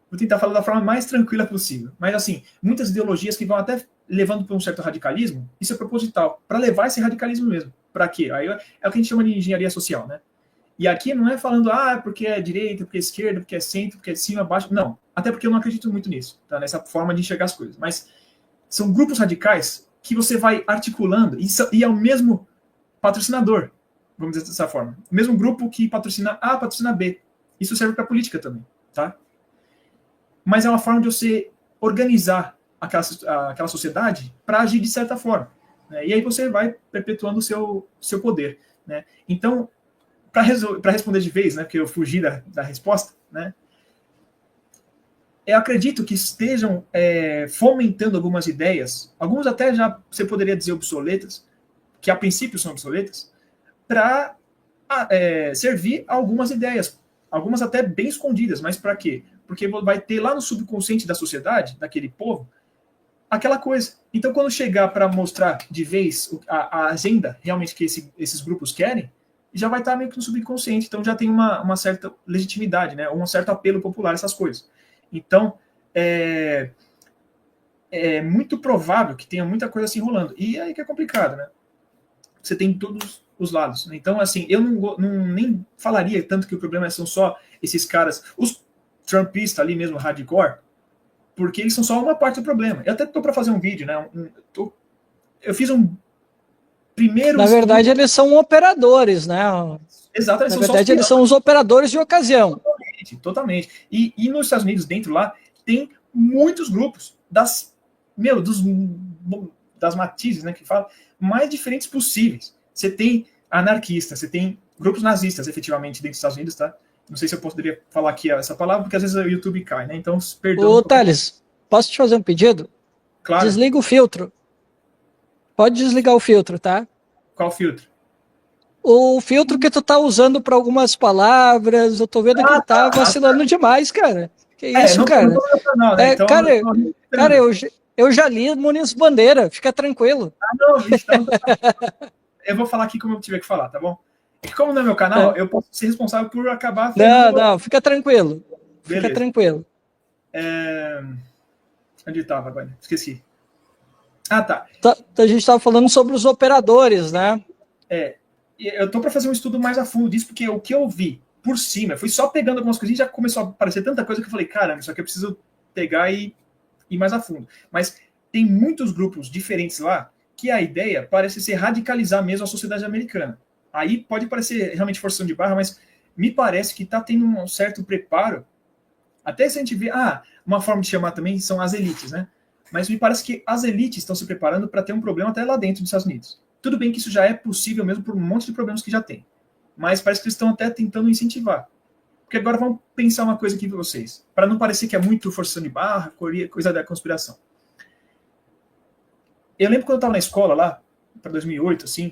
vou tentar falar da forma mais tranquila possível. Mas, assim, muitas ideologias que vão até levando para um certo radicalismo, isso é proposital, para levar esse radicalismo mesmo. Para quê? Aí é o que a gente chama de engenharia social, né? E aqui não é falando, porque é direita, porque é esquerda, porque é centro, porque é cima, baixo. Não. Até porque eu não acredito muito nisso, tá? Nessa forma de enxergar as coisas. Mas são grupos radicais que você vai articulando e é o mesmo patrocinador, vamos dizer dessa forma. O mesmo grupo que patrocina A, patrocina B. Isso serve para política também, tá? Mas é uma forma de você organizar aquela sociedade para agir de certa forma. Né? E aí você vai perpetuando o seu poder. Né? Então, para responder de vez, né, porque eu fugi da resposta, né, eu acredito que estejam fomentando algumas ideias, algumas até já você poderia dizer obsoletas, que a princípio são obsoletas, para servir algumas ideias, algumas até bem escondidas, mas para quê? Porque vai ter lá no subconsciente da sociedade, daquele povo, aquela coisa. Então, quando chegar para mostrar de vez a agenda realmente que esses grupos querem, já vai estar meio que no subconsciente, então já tem uma certa legitimidade, né? Um certo apelo popular, essas coisas. Então, é muito provável que tenha muita coisa assim rolando. E aí que é complicado, né? Você tem todos os lados. Né? Então, assim, eu nem falaria tanto que o problema são só esses caras, os trumpistas ali mesmo, hardcore, porque eles são só uma parte do problema. Eu até estou para fazer um vídeo, né? Eu fiz um primeiro... Na verdade, eles são operadores, né? Exato, Na verdade, eles são os operadores de ocasião. Totalmente. E nos Estados Unidos, dentro lá, tem muitos grupos das matizes, né, que fala, mais diferentes possíveis. Você tem anarquistas, você tem grupos nazistas, efetivamente, dentro dos Estados Unidos, tá? Não sei se eu poderia falar aqui essa palavra, porque às vezes o YouTube cai, né? Então, perdão. Ô, Thales, posso te fazer um pedido? Claro. Desliga o filtro. Pode desligar o filtro, tá? Qual filtro? O filtro que tu tá usando para algumas palavras, eu tô vendo que tá vacilando demais, cara. Que isso, cara? Canal, né? Então, cara, eu já li Muniz Bandeira, fica tranquilo. Não, então, eu vou falar aqui como eu tiver que falar, tá bom? É que como não é meu canal, eu posso ser responsável por acabar... Não, fica tranquilo. Beleza. Fica tranquilo. Onde estava agora? Esqueci. Tá. A gente estava falando sobre os operadores, né? Eu tô para fazer um estudo mais a fundo disso, porque o que eu vi por cima, eu fui só pegando algumas coisinhas e já começou a aparecer tanta coisa que eu falei, caramba, isso aqui eu preciso pegar e ir mais a fundo. Mas tem muitos grupos diferentes lá que a ideia parece ser radicalizar mesmo a sociedade americana. Aí pode parecer realmente forçação de barra, mas me parece que está tendo um certo preparo. Até se a gente vê, uma forma de chamar também são as elites, né? Mas me parece que as elites estão se preparando para ter um problema até lá dentro dos Estados Unidos. Tudo bem que isso já é possível mesmo por um monte de problemas que já tem. Mas parece que eles estão até tentando incentivar. Porque agora vamos pensar uma coisa aqui para vocês, para não parecer que é muito forçação de barra, coisa da conspiração. Eu lembro quando eu estava na escola lá, para 2008, assim,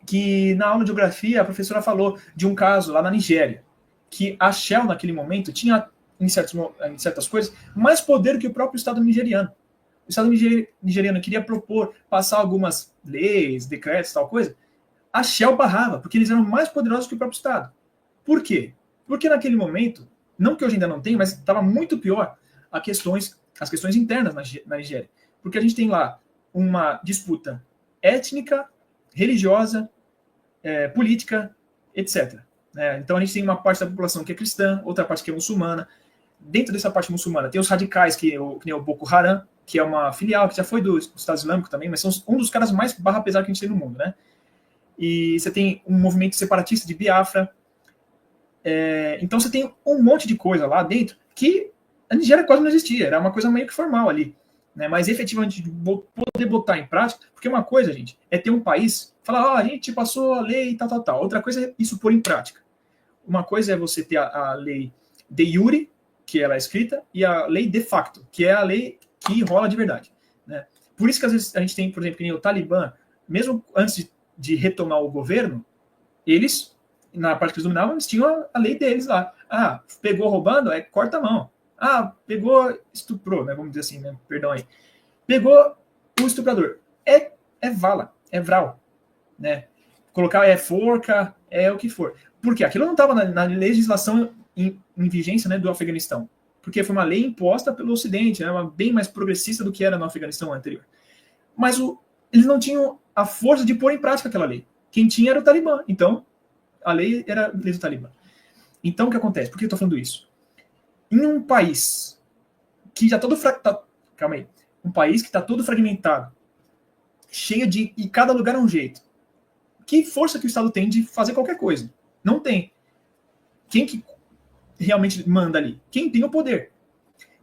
que na aula de geografia a professora falou de um caso lá na Nigéria, que a Shell naquele momento tinha, em certas coisas, mais poder que o próprio Estado nigeriano. O Estado nigeriano queria passar algumas leis, decretos, tal coisa, a Shell barrava, porque eles eram mais poderosos que o próprio Estado. Por quê? Porque naquele momento, não que hoje ainda não tenha, mas estava muito pior as questões internas na Nigéria. Porque a gente tem lá uma disputa étnica, religiosa, política, etc. Então a gente tem uma parte da população que é cristã, outra parte que é muçulmana. Dentro dessa parte muçulmana tem os radicais, que nem o Boko Haram, que é uma filial, que já foi do Estado Islâmico também, mas são um dos caras mais barra pesada que a gente tem no mundo, né? E você tem um movimento separatista de Biafra. Então você tem um monte de coisa lá dentro que a Nigéria quase não existia, era uma coisa meio que formal ali. Né? Mas efetivamente poder botar em prática, porque uma coisa, gente, é ter um país, falar, a gente passou a lei, tal. Outra coisa é isso pôr em prática. Uma coisa é você ter a lei de jure, que ela é escrita, e a lei de facto, que é a lei que rola de verdade. Né? Por isso que às vezes a gente tem, por exemplo, que nem o Talibã, mesmo antes de retomar o governo, eles, na parte que eles dominavam, eles tinham a lei deles lá. Pegou roubando, corta a mão. Pegou, estuprou, né? Vamos dizer assim, né? Perdão aí. Pegou o estuprador. É vala, é vral, né? Colocar forca, o que for. Por quê? Aquilo não estava na legislação em vigência, né, do Afeganistão. Porque foi uma lei imposta pelo Ocidente, né? Bem mais progressista do que era no Afeganistão anterior. Mas eles não tinham a força de pôr em prática aquela lei. Quem tinha era o Talibã. Então, a lei era a lei do Talibã. Então, o que acontece? Por que eu estou falando isso? Em um país que já todo calma aí. Um país que está todo fragmentado, cheio de... E cada lugar é um jeito. Que força que o Estado tem de fazer qualquer coisa? Não tem. Quem que realmente manda ali? Quem tem o poder.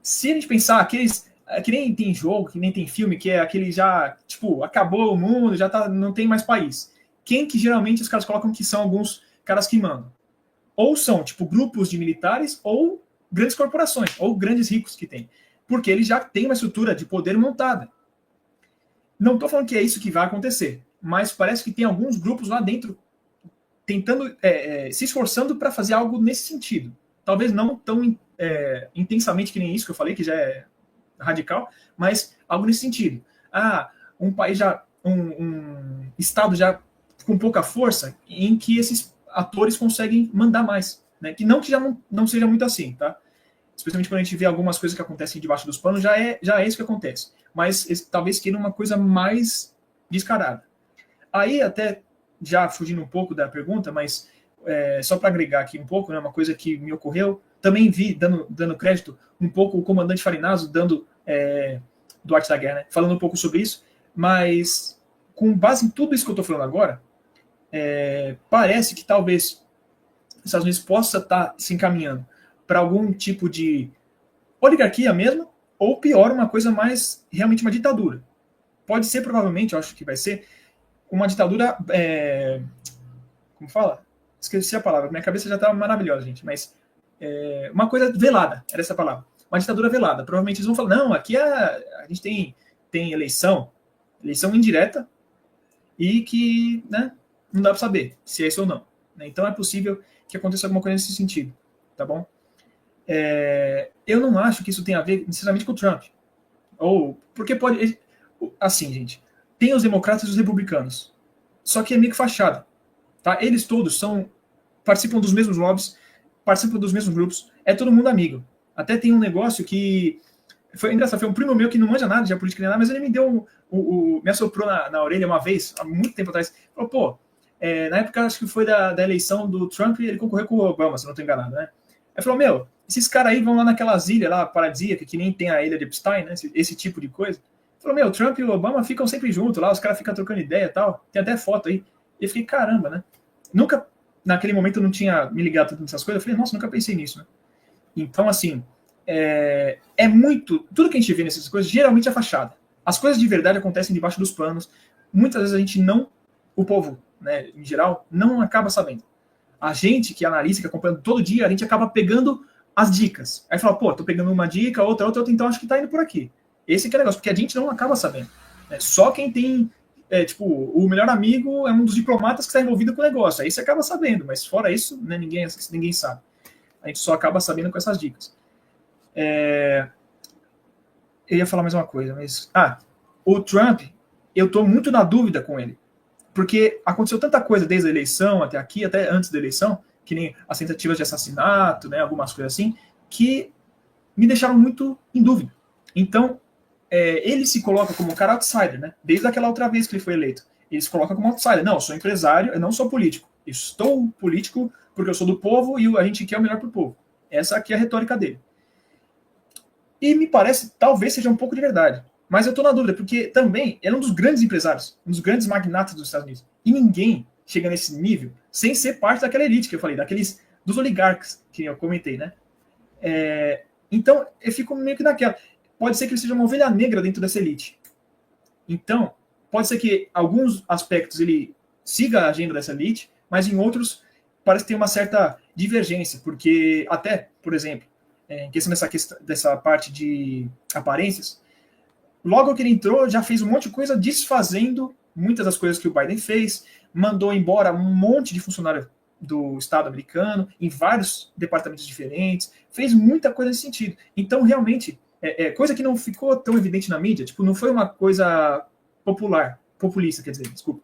Se a gente pensar aqueles... Que nem tem jogo, que nem tem filme, que é aquele já... Tipo, acabou o mundo, já tá, não tem mais país. Quem que geralmente os caras colocam que são alguns caras que mandam? Ou são, tipo, grupos de militares, ou grandes corporações, ou grandes ricos que tem. Porque eles já têm uma estrutura de poder montada. Não estou falando que é isso que vai acontecer, mas parece que tem alguns grupos lá dentro tentando, se esforçando para fazer algo nesse sentido. Talvez não tão intensamente que nem isso que eu falei, que já é radical, mas algo nesse sentido. Um país já, um estado já com pouca força, em que esses atores conseguem mandar mais, né? Que já não seja muito assim, tá? Especialmente quando a gente vê algumas coisas que acontecem debaixo dos panos, já é isso que acontece. Mas talvez queira uma coisa mais descarada. Aí, até já fugindo um pouco da pergunta, mas só para agregar aqui um pouco, né, uma coisa que me ocorreu, também vi, dando crédito, um pouco o comandante Farinazo dando do Arte da Guerra, né, falando um pouco sobre isso, mas com base em tudo isso que eu estou falando agora, parece que talvez os Estados Unidos possa estar se encaminhando para algum tipo de oligarquia mesmo, ou pior, uma coisa mais, realmente uma ditadura. Pode ser, provavelmente, eu acho que vai ser, uma ditadura, como fala? Esqueci a palavra, minha cabeça já estava maravilhosa, gente, mas uma coisa velada, era essa palavra. Uma ditadura velada. Provavelmente eles vão falar, não, aqui a gente tem eleição indireta, e que, né, não dá para saber se é isso ou não. Então é possível que aconteça alguma coisa nesse sentido, tá bom? Eu não acho que isso tenha a ver necessariamente com o Trump. Porque pode... Assim, gente, tem os democratas e os republicanos. Só que é meio que fachada. Tá? Eles todos participam dos mesmos lobbies, participam dos mesmos grupos, é todo mundo amigo. Até tem um negócio que... Foi engraçado, foi um primo meu que não manja nada de política nem nada, mas ele me deu... me assoprou na orelha uma vez, há muito tempo atrás. Falou, pô, na época acho que foi da eleição do Trump, ele concorreu com o Obama, se não estou enganado, né? Aí falou, meu, esses caras aí vão lá naquelas ilhas lá, paradisíacas, que nem tem a ilha de Epstein, né? Esse tipo de coisa. Falou, meu, Trump e o Obama ficam sempre juntos lá, os caras ficam trocando ideia e tal. Tem até foto aí. E eu fiquei, caramba, né? Nunca, naquele momento, eu não tinha me ligado tanto nessas coisas. Eu falei, nossa, nunca pensei nisso, né? Então, assim, muito... Tudo que a gente vê nessas coisas, geralmente é fachada. As coisas de verdade acontecem debaixo dos panos. Muitas vezes a gente não... O povo, né, em geral, não acaba sabendo. A gente que analisa, que acompanha todo dia, a gente acaba pegando as dicas. Aí fala, pô, tô pegando uma dica, outra, então acho que tá indo por aqui. Esse que é o negócio, porque a gente não acaba sabendo. Só quem tem, o melhor amigo é um dos diplomatas que está envolvido com o negócio. Aí você acaba sabendo, mas fora isso, né, ninguém sabe. A gente só acaba sabendo com essas dicas. Eu ia falar mais uma coisa, mas... o Trump, eu tô muito na dúvida com ele. Porque aconteceu tanta coisa desde a eleição até aqui, até antes da eleição, que nem as tentativas de assassinato, né, algumas coisas assim, que me deixaram muito em dúvida. Então, ele se coloca como um cara outsider, né? Desde aquela outra vez que ele foi eleito. Ele se coloca como outsider. Não, eu sou empresário, eu não sou político. Eu estou político porque eu sou do povo e a gente quer o melhor para o povo. Essa aqui é a retórica dele. E me parece, talvez seja um pouco de verdade. Mas eu estou na dúvida, porque também ele é um dos grandes empresários, um dos grandes magnatas dos Estados Unidos. E ninguém chega nesse nível sem ser parte daquela elite que eu falei, dos oligarcas que eu comentei, né? Então, eu fico meio que naquela. Pode ser que ele seja uma ovelha negra dentro dessa elite. Então, pode ser que alguns aspectos ele siga a agenda dessa elite, mas em outros parece ter uma certa divergência, porque até, por exemplo, em questão dessa parte de aparências, logo que ele entrou, já fez um monte de coisa desfazendo muitas das coisas que o Biden fez, mandou embora um monte de funcionário do Estado americano, em vários departamentos diferentes, fez muita coisa nesse sentido. Então, realmente, coisa que não ficou tão evidente na mídia, tipo, não foi uma coisa populista, quer dizer, desculpa.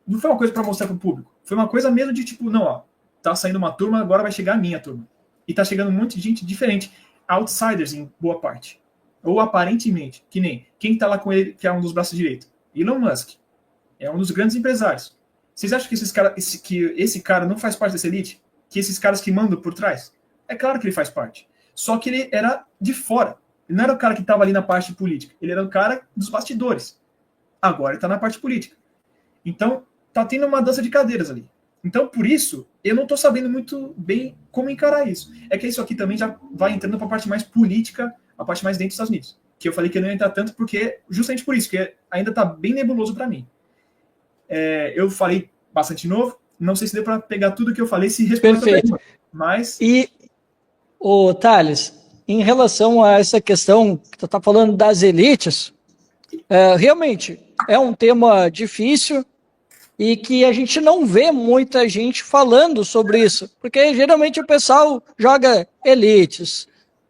Não foi uma coisa para mostrar para o público. Foi uma coisa mesmo de, tipo, não, ó, tá saindo uma turma, agora vai chegar a minha turma. E tá chegando um monte de gente diferente, outsiders em boa parte. Ou aparentemente, que nem quem está lá com ele, que é um dos braços direitos? Elon Musk. É um dos grandes empresários. Vocês acham que esse cara não faz parte dessa elite? Que esses caras que mandam por trás? É claro que ele faz parte. Só que ele era de fora. Ele não era o cara que estava ali na parte política. Ele era o cara dos bastidores. Agora ele está na parte política. Então, tá tendo uma dança de cadeiras ali. Então, por isso, eu não estou sabendo muito bem como encarar isso. É que isso aqui também já vai entrando para a parte mais política, a parte mais dentro dos Estados Unidos. Que eu falei que eu não ia entrar tanto, porque justamente por isso, que ainda está bem nebuloso para mim. Eu falei bastante novo, não sei se deu para pegar tudo que eu falei, se responder. Perfeito. Mas... E, Thales, em relação a essa questão que tu está falando das elites, realmente é um tema difícil e que a gente não vê muita gente falando sobre isso, porque geralmente o pessoal joga elites,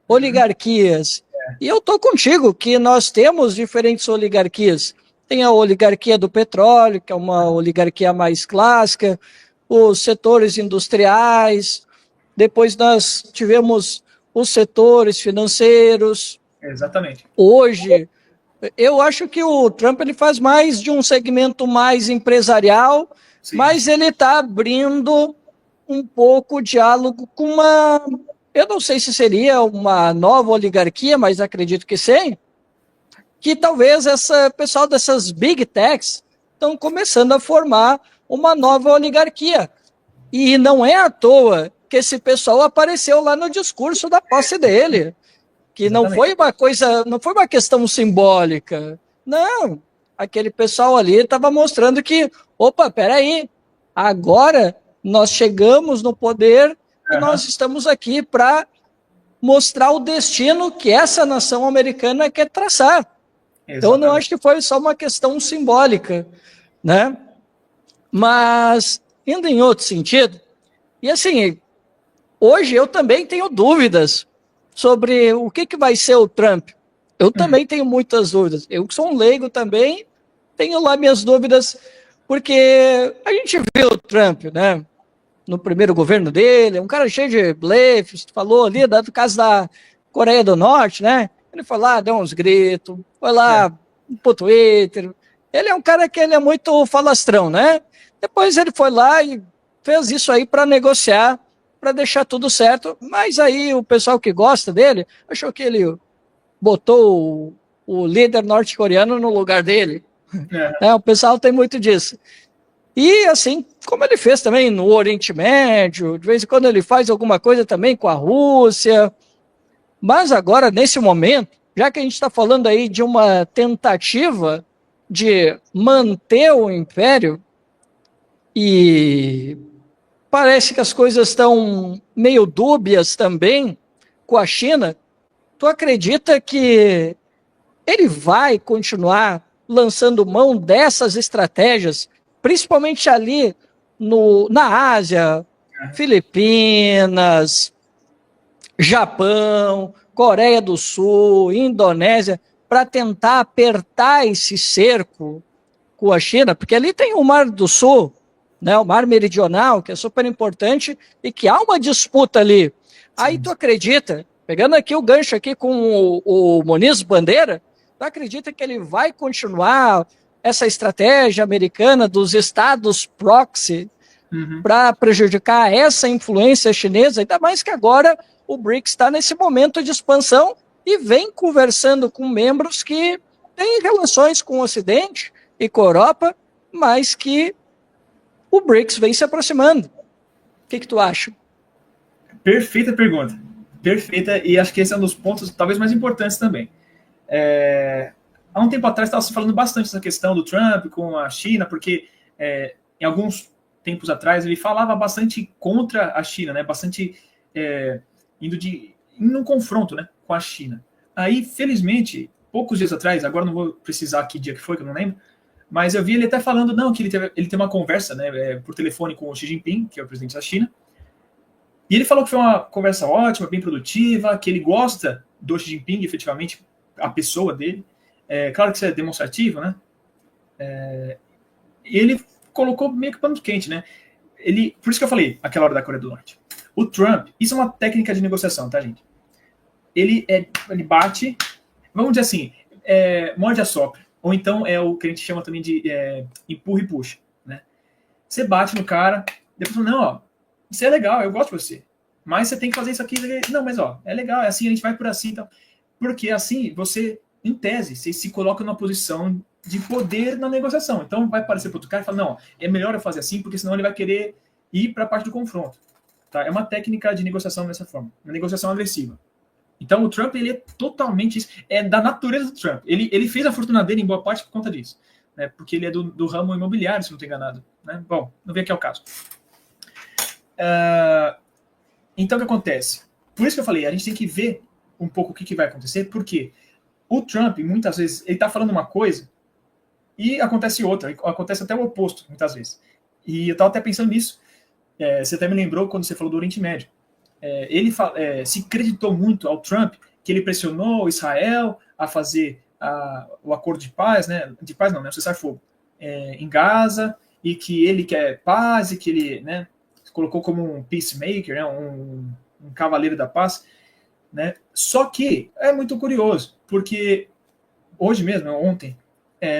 oligarquias, e eu estou contigo que nós temos diferentes oligarquias. Tem a oligarquia do petróleo, que é uma oligarquia mais clássica, os setores industriais, depois nós tivemos os setores financeiros. Exatamente. Hoje, eu acho que o Trump ele faz mais de um segmento mais empresarial, sim, mas ele está abrindo um pouco o diálogo com uma... Eu não sei se seria uma nova oligarquia, mas acredito que sim, que talvez essa pessoal dessas big techs estão começando a formar uma nova oligarquia. E não é à toa que esse pessoal apareceu lá no discurso da posse dele, que não foi uma coisa, não foi uma questão simbólica. Não, aquele pessoal ali estava mostrando que, opa, peraí, agora nós chegamos no poder e nós estamos aqui para mostrar o destino que essa nação americana quer traçar. Exatamente. Então, eu não acho que foi só uma questão simbólica, né? Mas, indo em outro sentido, e assim, hoje eu também tenho dúvidas sobre o que vai ser o Trump. Eu também tenho muitas dúvidas. Eu que sou um leigo também, tenho lá minhas dúvidas, porque a gente viu o Trump, né? No primeiro governo dele, um cara cheio de blefes, falou ali do caso da Coreia do Norte, né? Ele foi lá, deu uns gritos, foi lá pro Twitter. Ele é um cara que ele é muito falastrão, né? Depois ele foi lá e fez isso aí para negociar, para deixar tudo certo, mas aí o pessoal que gosta dele achou que ele botou o líder norte-coreano no lugar dele. O pessoal tem muito disso. E assim, como ele fez também no Oriente Médio, de vez em quando ele faz alguma coisa também com a Rússia. Mas agora, nesse momento, já que a gente está falando aí de uma tentativa de manter o império, e parece que as coisas estão meio dúbias também com a China, tu acredita que ele vai continuar lançando mão dessas estratégias, principalmente ali na Ásia, Filipinas, Japão, Coreia do Sul, Indonésia, para tentar apertar esse cerco com a China? Porque ali tem o Mar do Sul, né, o Mar Meridional, que é super importante e que há uma disputa ali. Sim. Aí tu acredita, pegando aqui o gancho aqui com o Muniz Bandeira, tu acredita que ele vai continuar essa estratégia americana dos estados proxy para prejudicar essa influência chinesa, ainda mais que agora o BRICS está nesse momento de expansão e vem conversando com membros que têm relações com o Ocidente e com a Europa, mas que o BRICS vem se aproximando. O que tu acha? Perfeita pergunta. Perfeita, e acho que esse é um dos pontos talvez mais importantes também. Há um tempo atrás estava se falando bastante dessa questão do Trump com a China, porque em alguns tempos atrás ele falava bastante contra a China, né? Bastante indo num confronto, né, com a China. Aí, felizmente, poucos dias atrás, agora não vou precisar que dia que foi, que eu não lembro, mas eu vi ele até falando, não, que ele teve uma conversa, né, por telefone com o Xi Jinping, que é o presidente da China, e ele falou que foi uma conversa ótima, bem produtiva, que ele gosta do Xi Jinping, efetivamente, a pessoa dele. Claro que isso é demonstrativo, né? E ele colocou meio que pano quente, né? Por isso que eu falei, aquela hora da Coreia do Norte. O Trump, isso é uma técnica de negociação, tá, gente? Ele bate, vamos dizer assim, morde a sopra, ou então é o que a gente chama também de empurra e puxa, né? Você bate no cara, depois fala, não, ó, isso é legal, eu gosto de você. Mas você tem que fazer isso aqui. Não, mas ó, é legal, é assim, a gente vai por assim. Então. Porque assim, você, em tese, você se coloca numa posição de poder na negociação. Então vai parecer para outro cara e fala, não, é melhor eu fazer assim, porque senão ele vai querer ir para a parte do confronto. Tá? É uma técnica de negociação dessa forma, uma negociação agressiva. Então o Trump, ele é totalmente isso, é da natureza do Trump. Ele fez a fortuna dele em boa parte por conta disso, né? Porque ele é do ramo imobiliário, se não estou enganado. Né? Bom, não vem aqui ao caso. Então o que acontece? Por isso que eu falei, a gente tem que ver um pouco o que vai acontecer, porque o Trump, muitas vezes, ele está falando uma coisa e acontece outra, acontece até o oposto, muitas vezes. E eu estava até pensando nisso, você até me lembrou quando você falou do Oriente Médio. Ele se creditou muito ao Trump que ele pressionou Israel a fazer o acordo de paz, né? De paz não, né? O cessar-fogo em Gaza, e que ele quer paz, e que ele, né, colocou como um peacemaker, né? um cavaleiro da paz. Né? Só que é muito curioso, porque hoje mesmo, ontem,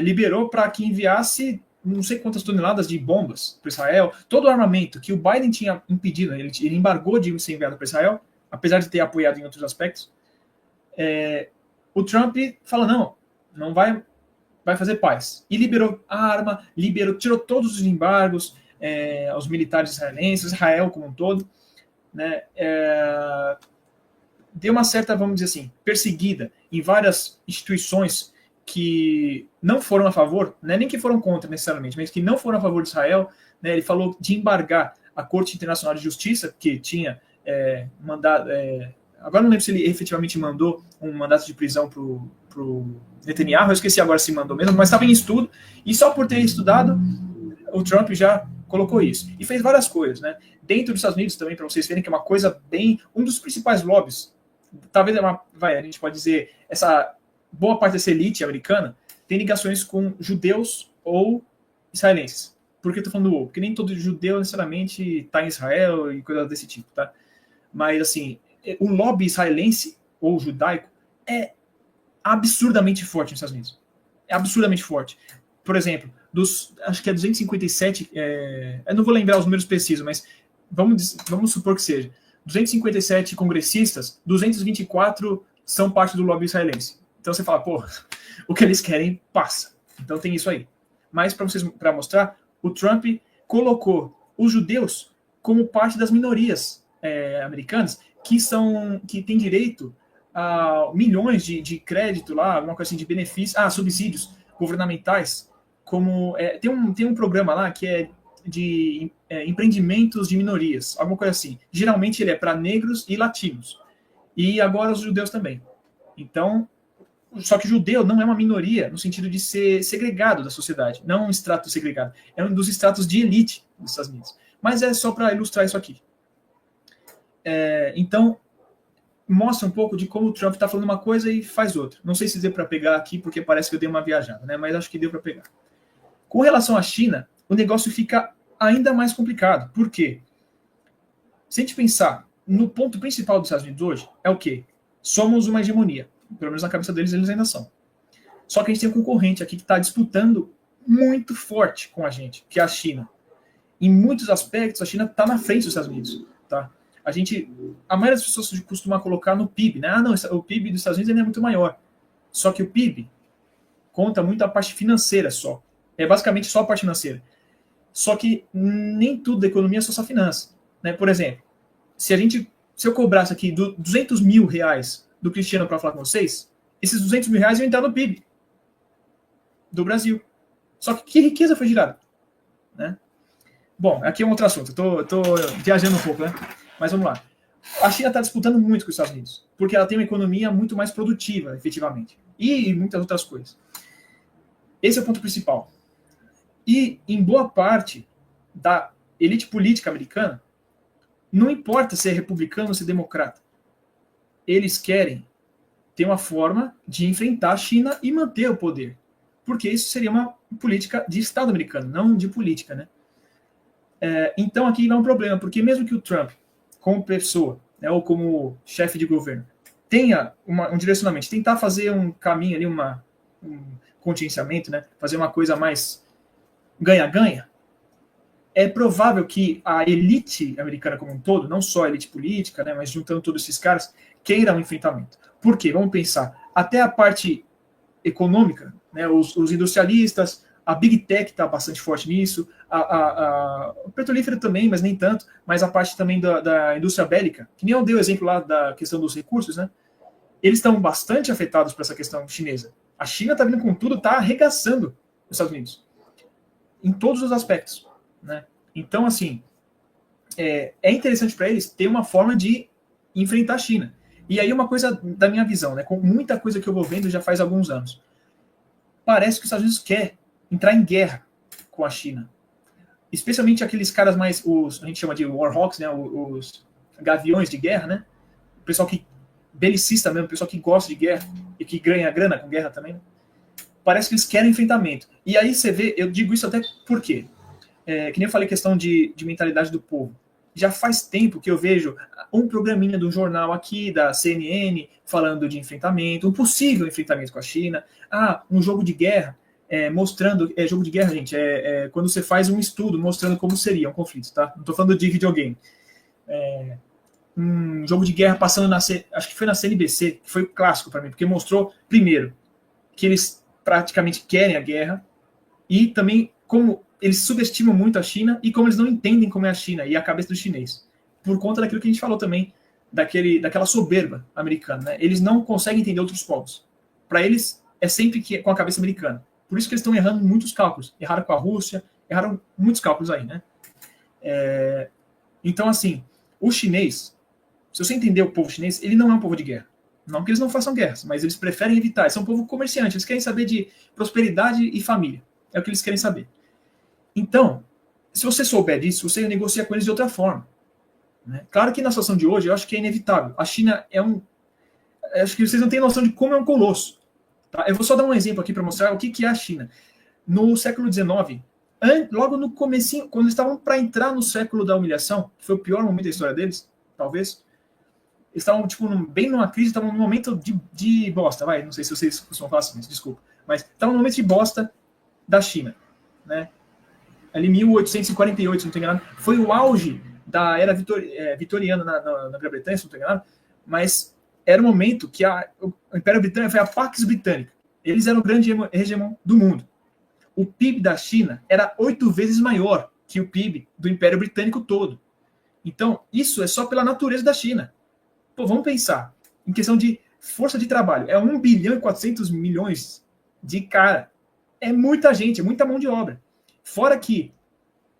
liberou para que enviasse não sei quantas toneladas de bombas para Israel, todo o armamento que o Biden tinha impedido, ele embargou de ser enviado para Israel, apesar de ter apoiado em outros aspectos. O Trump fala, não vai fazer paz. E liberou a arma, tirou todos os embargos aos militares israelenses, Israel como um todo, né? Deu uma certa, vamos dizer assim, perseguida em várias instituições que não foram a favor, né, nem que foram contra necessariamente, mas que não foram a favor de Israel. Né, ele falou de embargar a Corte Internacional de Justiça, que tinha mandado... agora não lembro se ele efetivamente mandou um mandato de prisão para o Netanyahu, eu esqueci agora se mandou mesmo, mas estava em estudo, e só por ter estudado, o Trump já colocou isso. E fez várias coisas, né? Dentro dos Estados Unidos também, para vocês verem que é uma coisa bem... Um dos principais lobbies, talvez a gente pode dizer, essa boa parte dessa elite americana tem ligações com judeus ou israelenses. Por que eu tô falando ou? Porque nem todo judeu necessariamente está em Israel e coisas desse tipo, tá? Mas, assim, o lobby israelense ou judaico é absurdamente forte nos Estados Unidos. É absurdamente forte. Por exemplo, acho que é 257, eu não vou lembrar os números precisos, mas vamos supor que seja 257 congressistas, 224 são parte do lobby israelense. Então você fala, pô, o que eles querem passa. Então tem isso aí. Mas para mostrar, o Trump colocou os judeus como parte das minorias americanas que têm direito a milhões de crédito lá, alguma coisa assim de benefícios, subsídios governamentais, como tem um programa lá que é de empreendimentos de minorias, alguma coisa assim. Geralmente ele é para negros e latinos. E agora os judeus também. Então, só que judeu não é uma minoria no sentido de ser segregado da sociedade, não um extrato segregado. É um dos estratos de elite dos Estados Unidos. Mas é só para ilustrar isso aqui. Então, mostra um pouco de como o Trump está falando uma coisa e faz outra. Não sei se deu para pegar aqui, porque parece que eu dei uma viajada, né? Mas acho que deu para pegar. Com relação à China, o negócio fica ainda mais complicado. Por quê? Se a gente pensar no ponto principal dos Estados Unidos hoje, é o quê? Somos uma hegemonia. Pelo menos na cabeça deles, eles ainda são. Só que a gente tem um concorrente aqui que está disputando muito forte com a gente, que é a China. Em muitos aspectos, a China está na frente dos Estados Unidos. Tá? A maioria das pessoas costuma colocar no PIB, né? Não, o PIB dos Estados Unidos ainda é muito maior. Só que o PIB conta muito a parte financeira só. É basicamente só a parte financeira. Só que nem tudo da economia é só finança. Né? Por exemplo, se eu cobrasse aqui 200 mil reais do Cristiano para falar com vocês, esses 200 mil reais iam entrar no PIB do Brasil. Só que riqueza foi gerada? Né? Bom, aqui é um outro assunto. Eu tô viajando um pouco, né? Mas vamos lá. A China está disputando muito com os Estados Unidos, porque ela tem uma economia muito mais produtiva, efetivamente. E muitas outras coisas. Esse é o ponto principal. E, em boa parte da elite política americana, não importa se é republicano ou se é democrata, eles querem ter uma forma de enfrentar a China e manter o poder. Porque isso seria uma política de Estado americano, não de política, né? Então aqui vai um problema, porque mesmo que o Trump, como pessoa, né, ou como chefe de governo, tenha um direcionamento, tentar fazer um caminho ali, um contingenciamento, né, fazer uma coisa mais ganha-ganha, é provável que a elite americana como um todo, não só a elite política, né, mas juntando todos esses caras, queira um enfrentamento. Por quê? Vamos pensar. Até a parte econômica, né, os industrialistas, a Big Tech está bastante forte nisso, o petrolífero também, mas nem tanto, mas a parte também da indústria bélica, que nem eu dei o exemplo lá da questão dos recursos, né? Eles estão bastante afetados por essa questão chinesa. A China está vindo com tudo, está arregaçando os Estados Unidos, em todos os aspectos, né? Então, assim, é interessante para eles ter uma forma de enfrentar a China. E aí uma coisa da minha visão, né, com muita coisa que eu vou vendo já faz alguns anos, parece que os Estados Unidos quer entrar em guerra com a China. Especialmente aqueles caras mais, a gente chama de warhawks, né, os gaviões de guerra, né? O pessoal que, belicista mesmo, o pessoal que gosta de guerra e que ganha grana com guerra também, né? Parece que eles querem enfrentamento. E aí você vê, eu digo isso até por quê? Que nem eu falei, questão de mentalidade do povo. Já faz tempo que eu vejo um programinha do jornal aqui, da CNN, falando de enfrentamento, um possível enfrentamento com a China. Um jogo de guerra, mostrando... jogo de guerra, gente, quando você faz um estudo mostrando como seria um conflito, tá? Não estou falando de videogame. Um jogo de guerra passando acho que foi na CNBC, que foi clássico para mim, porque mostrou, primeiro, que eles praticamente querem a guerra, e também como eles subestimam muito a China e como eles não entendem como é a China e a cabeça do chinês. Por conta daquilo que a gente falou também, daquela soberba americana. Né? Eles não conseguem entender outros povos. Para eles, é sempre com a cabeça americana. Por isso que eles estão errando muitos cálculos. Erraram com a Rússia, erraram muitos cálculos aí. Né? Então, assim, o chinês, se você entender o povo chinês, ele não é um povo de guerra. Não que eles não façam guerras, mas eles preferem evitar. Eles são um povo comerciante, eles querem saber de prosperidade e família. É o que eles querem saber. Então, se você souber disso, você negocia com eles de outra forma. Né? Claro que na situação de hoje, eu acho que é inevitável. A China acho que vocês não têm noção de como é um colosso. Tá? Eu vou só dar um exemplo aqui para mostrar o que é a China. No século XIX, logo no comecinho, quando eles estavam para entrar no século da humilhação, que foi o pior momento da história deles, talvez, eles estavam bem numa crise, estavam num momento de bosta, vai, não sei se vocês costumam falar assim, desculpa, mas estavam num momento de bosta da China, né? Ali 1848, se não estou enganado, foi o auge da era vitoriana na Grã-Bretanha, se não estou enganado, mas era o momento que o Império Britânico foi a Pax Britânica. Eles eram o grande hegemon do mundo. O PIB da China era 8 vezes maior que o PIB do Império Britânico todo. Então, isso é só pela natureza da China. Pô, vamos pensar em questão de força de trabalho. É 1 bilhão e 400 milhões de cara. É muita gente, é muita mão de obra. Fora que,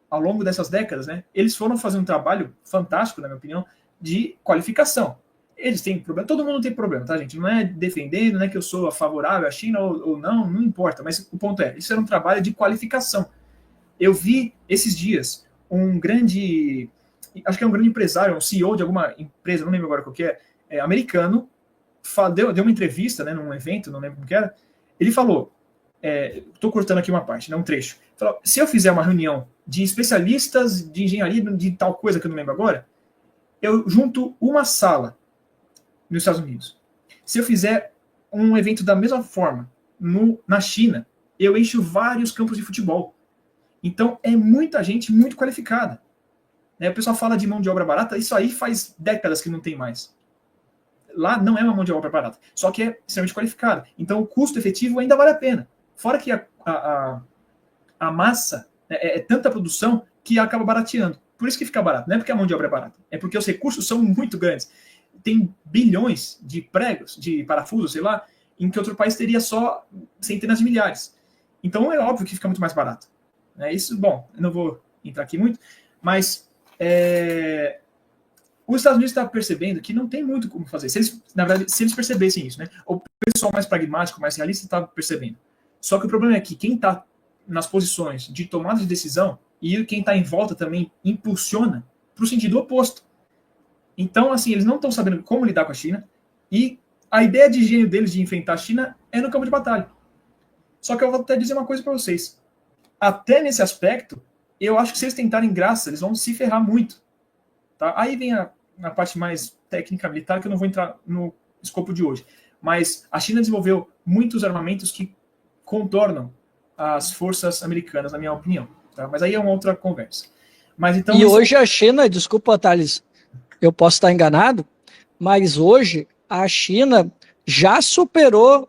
ao longo dessas décadas, né, eles foram fazer um trabalho fantástico, na minha opinião, de qualificação. Eles têm problema, todo mundo tem problema, tá, gente? Não é defendendo, não é que eu sou favorável à China ou não, não importa, mas o ponto é, isso era um trabalho de qualificação. Eu vi esses dias um grande, acho que é um grande empresário, um CEO de alguma empresa, não lembro agora qual que americano, deu uma entrevista, né, num evento, não lembro como que era, ele falou, estou cortando aqui uma parte, né, um trecho, falou, se eu fizer uma reunião de especialistas de engenharia de tal coisa que eu não lembro agora, eu junto uma sala nos Estados Unidos. Se eu fizer um evento da mesma forma na China, eu encho vários campos de futebol. Então, é muita gente muito qualificada. O pessoal fala de mão de obra barata, isso aí faz décadas que não tem mais. Lá não é uma mão de obra barata, só que é extremamente qualificada. Então, o custo efetivo ainda vale a pena. Fora que a massa é tanta produção que acaba barateando. Por isso que fica barato. Não é porque a mão de obra é barata, é porque os recursos são muito grandes. Tem bilhões de pregos, de parafusos, sei lá, em que outro país teria só centenas de milhares. Então é óbvio que fica muito mais barato. Isso, bom, eu não vou entrar aqui muito, mas os Estados Unidos está percebendo que não tem muito como fazer. Na verdade, se eles percebessem isso, né? O pessoal mais pragmático, mais realista está percebendo. Só que o problema é que quem está nas posições de tomada de decisão e quem está em volta também impulsiona para o sentido oposto. Então, assim, eles não estão sabendo como lidar com a China e a ideia de gênio deles de enfrentar a China é no campo de batalha. Só que eu vou até dizer uma coisa para vocês. Até nesse aspecto, eu acho que se eles tentarem graça, eles vão se ferrar muito. Tá? Aí vem a parte mais técnica militar, que eu não vou entrar no escopo de hoje. Mas a China desenvolveu muitos armamentos que contornam as forças americanas, na minha opinião. Tá? Mas aí é uma outra conversa. Mas então. E hoje a China, desculpa, Thales, eu posso estar enganado, mas hoje a China já superou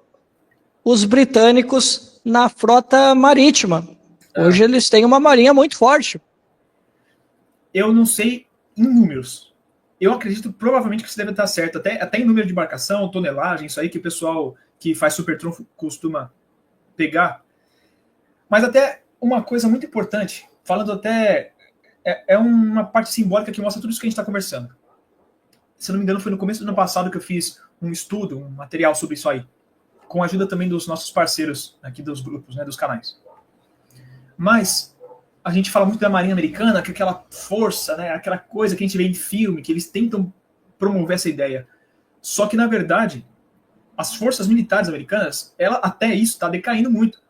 os britânicos na frota marítima. Hoje eles têm uma marinha muito forte. Eu não sei em números. Eu acredito provavelmente que isso deve estar certo, até em número de embarcação, tonelagem, isso aí que o pessoal que faz super trunfo costuma pegar. Mas até uma coisa muito importante, falando até. É uma parte simbólica que mostra tudo isso que a gente está conversando. Se não me engano, foi no começo do ano passado que eu fiz um estudo, um material sobre isso aí, com a ajuda também dos nossos parceiros aqui dos grupos, né, dos canais. Mas a gente fala muito da Marinha Americana, que é aquela força, né, aquela coisa que a gente vê em filme, que eles tentam promover essa ideia. Só que, na verdade, as forças militares americanas, ela até isso está decaindo muito.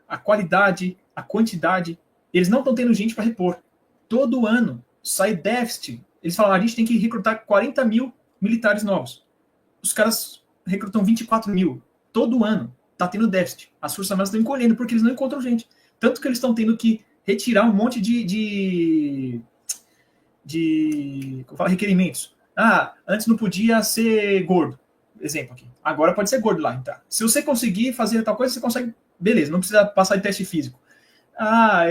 A qualidade, a quantidade, eles não estão tendo gente para repor. Todo ano sai déficit. Eles falam, a gente tem que recrutar 40 mil militares novos. Os caras recrutam 24 mil. Todo ano está tendo déficit. As Forças Armadas estão encolhendo porque eles não encontram gente. Tanto que eles estão tendo que retirar um monte de como falo, requerimentos. Antes não podia ser gordo. Exemplo aqui. Agora pode ser gordo lá. Então. Se você conseguir fazer tal coisa, você consegue. Beleza, não precisa passar de teste físico.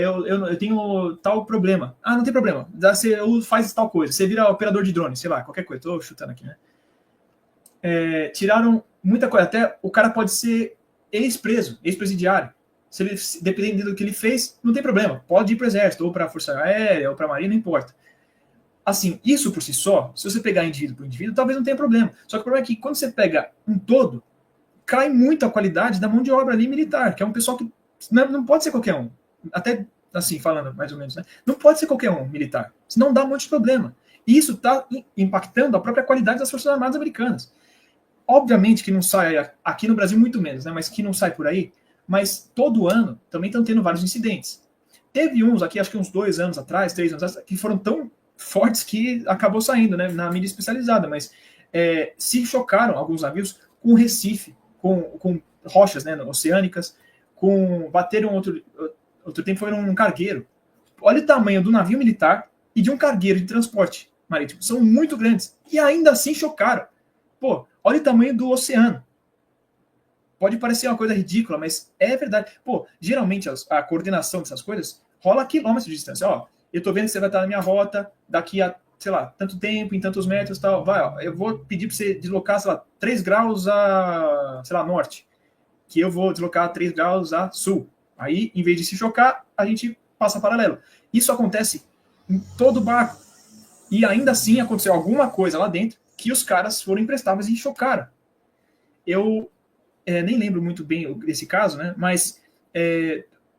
Eu tenho tal problema. Não tem problema. Você faz tal coisa. Você vira operador de drone, sei lá, qualquer coisa. Estou chutando aqui, né? Tiraram muita coisa. Até o cara pode ser ex-preso, ex-presidiário. Se ele, dependendo do que ele fez, não tem problema. Pode ir para o exército, ou para a Força Aérea, ou para a Marinha, não importa. Assim, isso por si só, se você pegar indivíduo por indivíduo, talvez não tenha problema. Só que o problema é que quando você pega um todo, cai muito a qualidade da mão de obra ali militar, que é um pessoal que não pode ser qualquer um. Até assim, falando mais ou menos, né? Não pode ser qualquer um militar. Senão dá um monte de problema. E isso está impactando a própria qualidade das Forças Armadas americanas. Obviamente que não sai, aqui no Brasil muito menos, né? Mas que não sai por aí. Mas todo ano também estão tendo vários incidentes. Teve uns aqui, acho que uns 2 anos atrás, 3 anos atrás, que foram tão fortes que acabou saindo, né, na mídia especializada, mas se chocaram alguns navios com Recife, com rochas, né, oceânicas, bateram outro tempo foi um cargueiro. Olha o tamanho do navio militar e de um cargueiro de transporte marítimo, são muito grandes, e ainda assim chocaram. Pô, olha o tamanho do oceano. Pode parecer uma coisa ridícula, mas é verdade. Pô, geralmente a coordenação dessas coisas rola a quilômetros de distância. Ó, eu tô vendo que você vai estar na minha rota daqui a, sei lá, tanto tempo, em tantos metros, tal. Vai, ó, eu vou pedir para você deslocar, sei lá, 3 graus a, sei lá, norte, que eu vou deslocar 3 graus a sul. Aí, em vez de se chocar, a gente passa paralelo. Isso acontece em todo barco. E ainda assim aconteceu alguma coisa lá dentro que os caras foram imprestáveis e chocaram. Eu nem lembro muito bem desse caso, né? Mas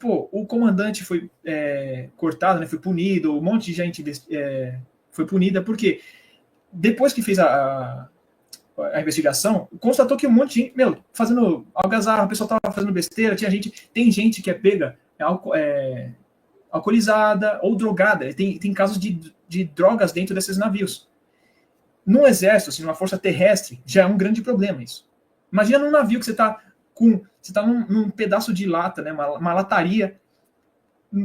o comandante foi cortado, né? Foi punido, um monte de gente foi punida, porque depois que fez a investigação, constatou que um monte de gente, fazendo algazarra, o pessoal tava fazendo besteira, tem gente que é pega alcoolizada ou drogada, tem casos de drogas dentro desses navios. No exército, assim, numa força terrestre, já é um grande problema isso. Imagina num navio que você está num pedaço de lata, né, uma lataria,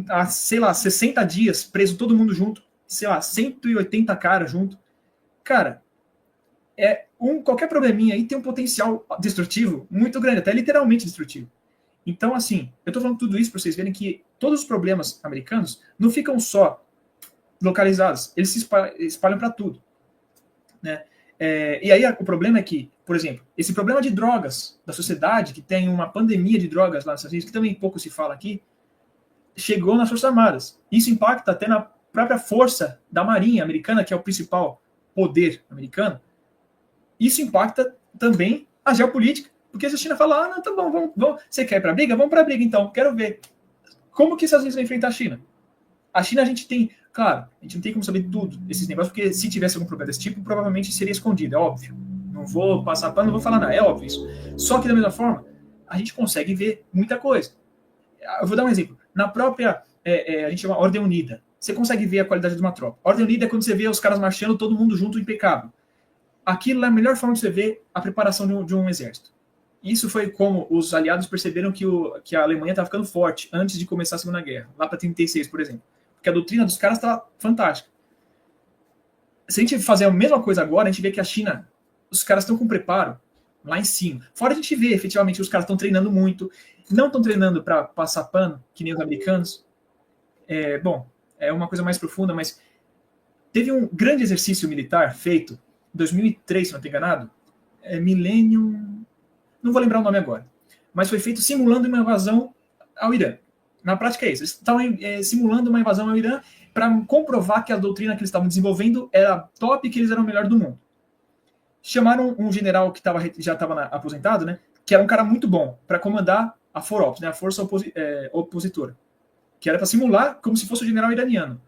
há, sei lá, 60 dias, preso todo mundo junto, sei lá, 180 caras junto. Cara, qualquer probleminha aí tem um potencial destrutivo muito grande, até literalmente destrutivo. Então, assim, eu estou falando tudo isso para vocês verem que todos os problemas americanos não ficam só localizados, eles se espalham para tudo, né? E aí o problema é que, por exemplo, esse problema de drogas da sociedade, que tem uma pandemia de drogas lá nos Estados Unidos, que também pouco se fala aqui, chegou nas Forças Armadas. Isso impacta até na própria força da Marinha americana, que é o principal poder americano. Isso impacta também a geopolítica, porque se a China fala, não, tá bom, vamos, você quer ir pra briga? Vamos pra briga então, quero ver. Como que os Estados Unidos vão enfrentar a China? A China a gente tem, claro, a gente não tem como saber tudo desses negócios, porque se tivesse algum problema desse tipo, provavelmente seria escondido, é óbvio. Não vou passar pano, não vou falar nada, é óbvio isso. Só que da mesma forma, a gente consegue ver muita coisa. Eu vou dar um exemplo. Na própria, a gente chama Ordem Unida, você consegue ver a qualidade de uma tropa. Ordem Unida é quando você vê os caras marchando, todo mundo junto, impecável. Aquilo é a melhor forma de você ver a preparação de um exército. Isso foi como os aliados perceberam que a Alemanha estava ficando forte antes de começar a Segunda Guerra, lá para 36, por exemplo. porque a doutrina dos caras está fantástica. Se a gente fazer a mesma coisa agora, a gente vê que a China, os caras estão com preparo lá em cima. Fora a gente vê, efetivamente, os caras estão treinando muito, não estão treinando para passar pano, que nem os americanos. Bom, é uma coisa mais profunda, mas teve um grande exercício militar feito em 2003, se não estou enganado, Millennium, não vou lembrar o nome agora, mas foi feito simulando uma invasão ao Irã. Na prática é isso, eles estavam simulando uma invasão ao Irã para comprovar que a doutrina que eles estavam desenvolvendo era top e que eles eram o melhor do mundo. Chamaram um general que já estava aposentado, né, que era um cara muito bom para comandar a FOROPS, né, a Força Opositora, que era para simular como se fosse o general iraniano.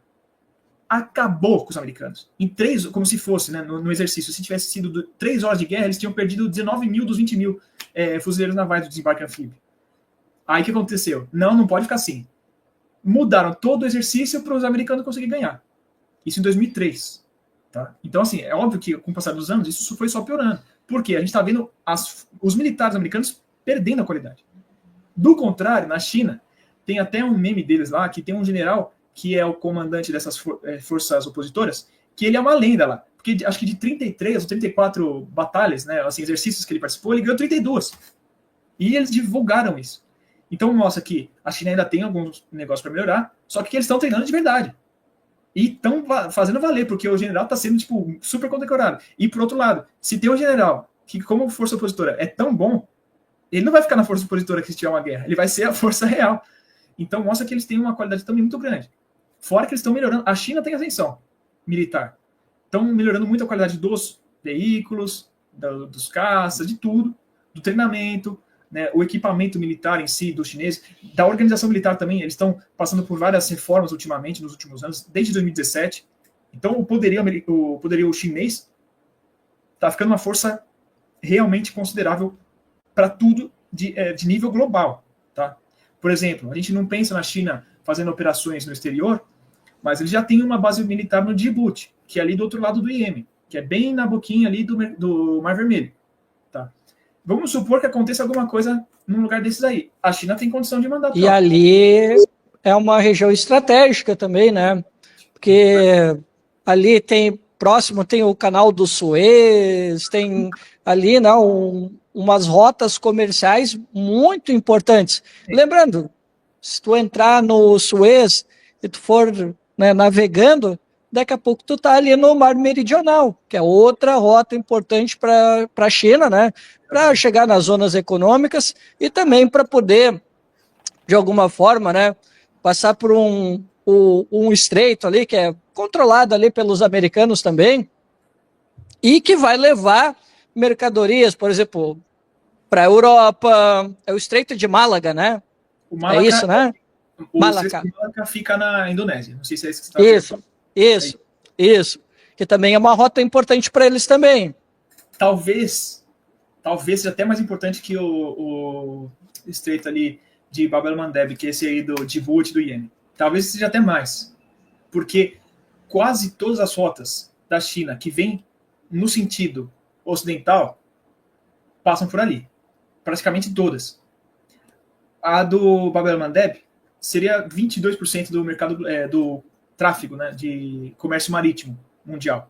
Acabou com os americanos. Como se fosse, né, no exercício, se tivesse sido 3 horas de guerra, eles tinham perdido 19 mil dos 20 mil fuzileiros navais do desembarque anfíbio. Aí o que aconteceu? Não pode ficar assim. Mudaram todo o exercício para os americanos conseguirem ganhar. Isso em 2003. Tá? Então, assim, é óbvio que com o passar dos anos, isso foi só piorando. Por quê? A gente está vendo os militares americanos perdendo a qualidade. Do contrário, na China, tem até um meme deles lá, que tem um general que é o comandante dessas forças opositoras, que ele é uma lenda lá. Porque acho que de 33 ou 34 batalhas, né, assim, exercícios que ele participou, ele ganhou 32. E eles divulgaram isso. Então mostra que a China ainda tem alguns negócios para melhorar, só que eles estão treinando de verdade. E estão fazendo valer, porque o general está sendo tipo, super condecorado. E por outro lado, se tem um general que, como força opositora, é tão bom, ele não vai ficar na força opositora que se tiver uma guerra, ele vai ser a força real. Então mostra que eles têm uma qualidade também muito grande. Fora que eles estão melhorando. A China tem ascensão militar. Estão melhorando muito a qualidade dos veículos, dos caças, de tudo, do treinamento, né, o equipamento militar em si dos chineses, da organização militar também. Eles estão passando por várias reformas ultimamente, nos últimos anos, desde 2017. Então o poderio chinês está ficando uma força realmente considerável para tudo de nível global. Tá? Por exemplo, a gente não pensa na China fazendo operações no exterior, mas ele já tem uma base militar no Djibouti, que é ali do outro lado do Iêmen, que é bem na boquinha ali do Mar Vermelho. Tá? Vamos supor que aconteça alguma coisa num lugar desses aí. A China tem condição de mandar tropa. E ali é uma região estratégica também, né? Porque ali próximo tem o canal do Suez, tem ali, né, umas rotas comerciais muito importantes. Sim. Lembrando, se tu entrar no Suez e tu for, né, navegando, daqui a pouco tu tá ali no Mar Meridional, que é outra rota importante para a China, né, para chegar nas zonas econômicas e também para poder, de alguma forma, né, passar por um estreito ali, que é controlado ali pelos americanos também, e que vai levar mercadorias, por exemplo, para a Europa. É o Estreito de Málaga, né? Malaca, é isso, né? Malaca fica na Indonésia. Não sei se é isso que você está falando. Isso. Que também é uma rota importante para eles também. Talvez seja até mais importante que o estreito ali de Bab el-Mandeb, que é esse aí do Djibouti, do Iêmen. Talvez seja até mais. Porque quase todas as rotas da China que vêm no sentido ocidental passam por ali. Praticamente todas. A do Bab el-Mandeb seria 22% do mercado do tráfego, né, de comércio marítimo mundial.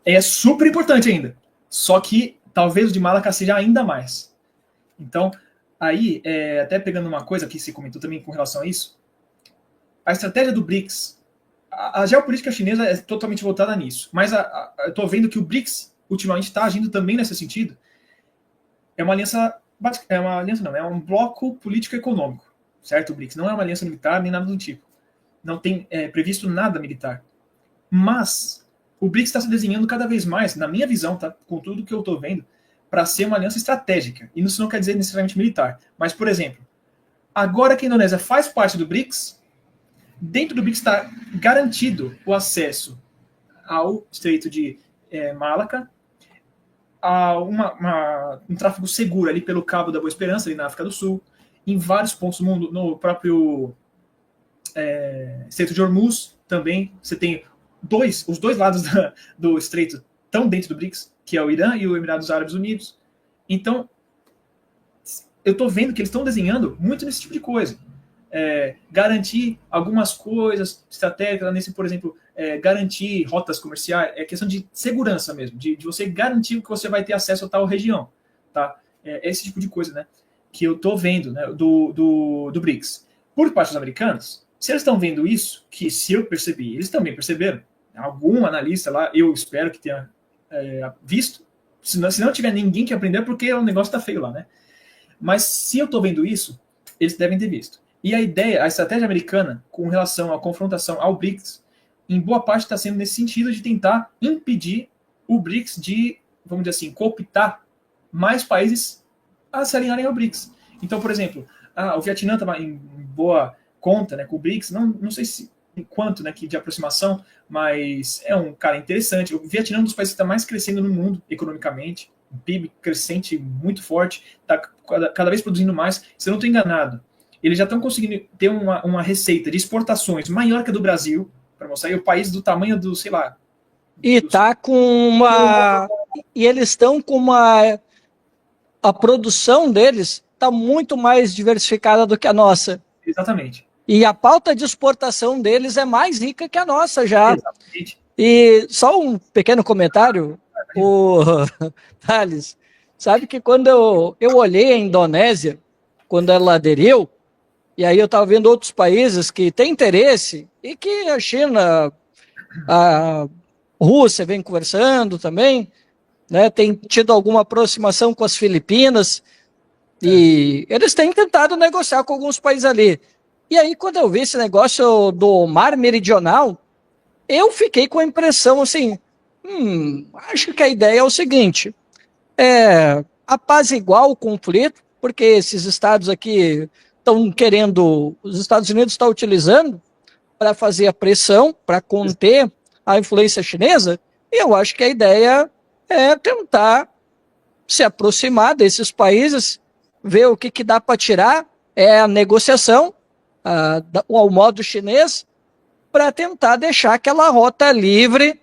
É super importante ainda. Só que talvez o de Malaca seja ainda mais. Então, aí, até pegando uma coisa que se comentou também com relação a isso, a estratégia do BRICS, a geopolítica chinesa é totalmente voltada nisso, mas eu estou vendo que o BRICS ultimamente está agindo também nesse sentido. É uma aliança não, é um bloco político-econômico, certo? O BRICS não é uma aliança militar nem nada do tipo. Não tem previsto nada militar. Mas o BRICS está se desenhando cada vez mais, na minha visão, tá, com tudo que eu estou vendo, para ser uma aliança estratégica. E isso não quer dizer necessariamente militar. Mas, por exemplo, agora que a Indonésia faz parte do BRICS, dentro do BRICS está garantido o acesso ao Estreito de Malaca, a um tráfego seguro ali pelo Cabo da Boa Esperança, ali na África do Sul, em vários pontos do mundo, no próprio Estreito de Hormuz também. Você tem os dois lados do estreito estão dentro do BRICS, que é o Irã e o Emirados Árabes Unidos. Então, eu estou vendo que eles estão desenhando muito nesse tipo de coisa. garantir algumas coisas estratégicas, nesse, por exemplo, garantir rotas comerciais, é questão de segurança mesmo, de você garantir que você vai ter acesso a tal região, tá? Esse tipo de coisa, né, que eu estou vendo, né, do BRICS. Por parte dos americanos, se eles estão vendo isso, que se eu percebi, eles também perceberam, algum analista lá, eu espero que tenha visto, se não tiver ninguém que aprender, porque o negócio está feio lá, né? Mas se eu estou vendo isso, eles devem ter visto. E a ideia, a estratégia americana com relação à confrontação ao BRICS, em boa parte está sendo nesse sentido de tentar impedir o BRICS de, vamos dizer assim, cooptar mais países a se alinharem ao BRICS. Então, por exemplo, o Vietnã estava em boa conta, né, com o BRICS, não sei se em quanto, né, que de aproximação, mas é um cara interessante. O Vietnã é um dos países que está mais crescendo no mundo economicamente, um PIB crescente muito forte, está cada vez produzindo mais. Se eu não estou enganado, eles já estão conseguindo ter uma receita de exportações maior que a do Brasil, para mostrar aí o país do tamanho do, sei lá. E tá com uma. E eles estão com uma. A produção deles está muito mais diversificada do que a nossa. Exatamente. E a pauta de exportação deles é mais rica que a nossa já. Exatamente. E só um pequeno comentário, o Thales, sabe que quando eu olhei a Indonésia, quando ela aderiu, e aí eu estava vendo outros países que têm interesse, e que a China, a Rússia vem conversando também, né, tem tido alguma aproximação com as Filipinas, e eles têm tentado negociar com alguns países ali. E aí, quando eu vi esse negócio do Mar Meridional, eu fiquei com a impressão assim, acho que a ideia é o seguinte, apaziguar o conflito, porque esses estados aqui estão querendo, os Estados Unidos estão utilizando para fazer a pressão, para conter a influência chinesa, e eu acho que a ideia é tentar se aproximar desses países, ver o que dá para tirar, a negociação, ao modo chinês, para tentar deixar aquela rota livre,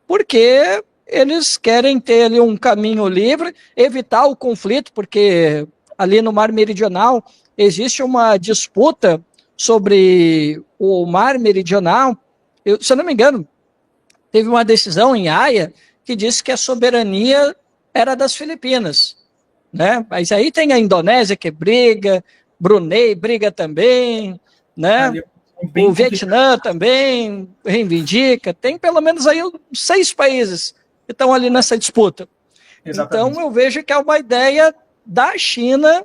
porque eles querem ter ali um caminho livre, evitar o conflito, porque ali no Mar Meridional existe uma disputa sobre o Mar Meridional. Se eu não me engano, teve uma decisão em Haia que disse que a soberania era das Filipinas, né? Mas aí tem a Indonésia que briga, Brunei briga também, né? O Vietnã também reivindica. Tem pelo menos aí 6 países que estão ali nessa disputa. Exatamente. Então eu vejo que é uma ideia da China,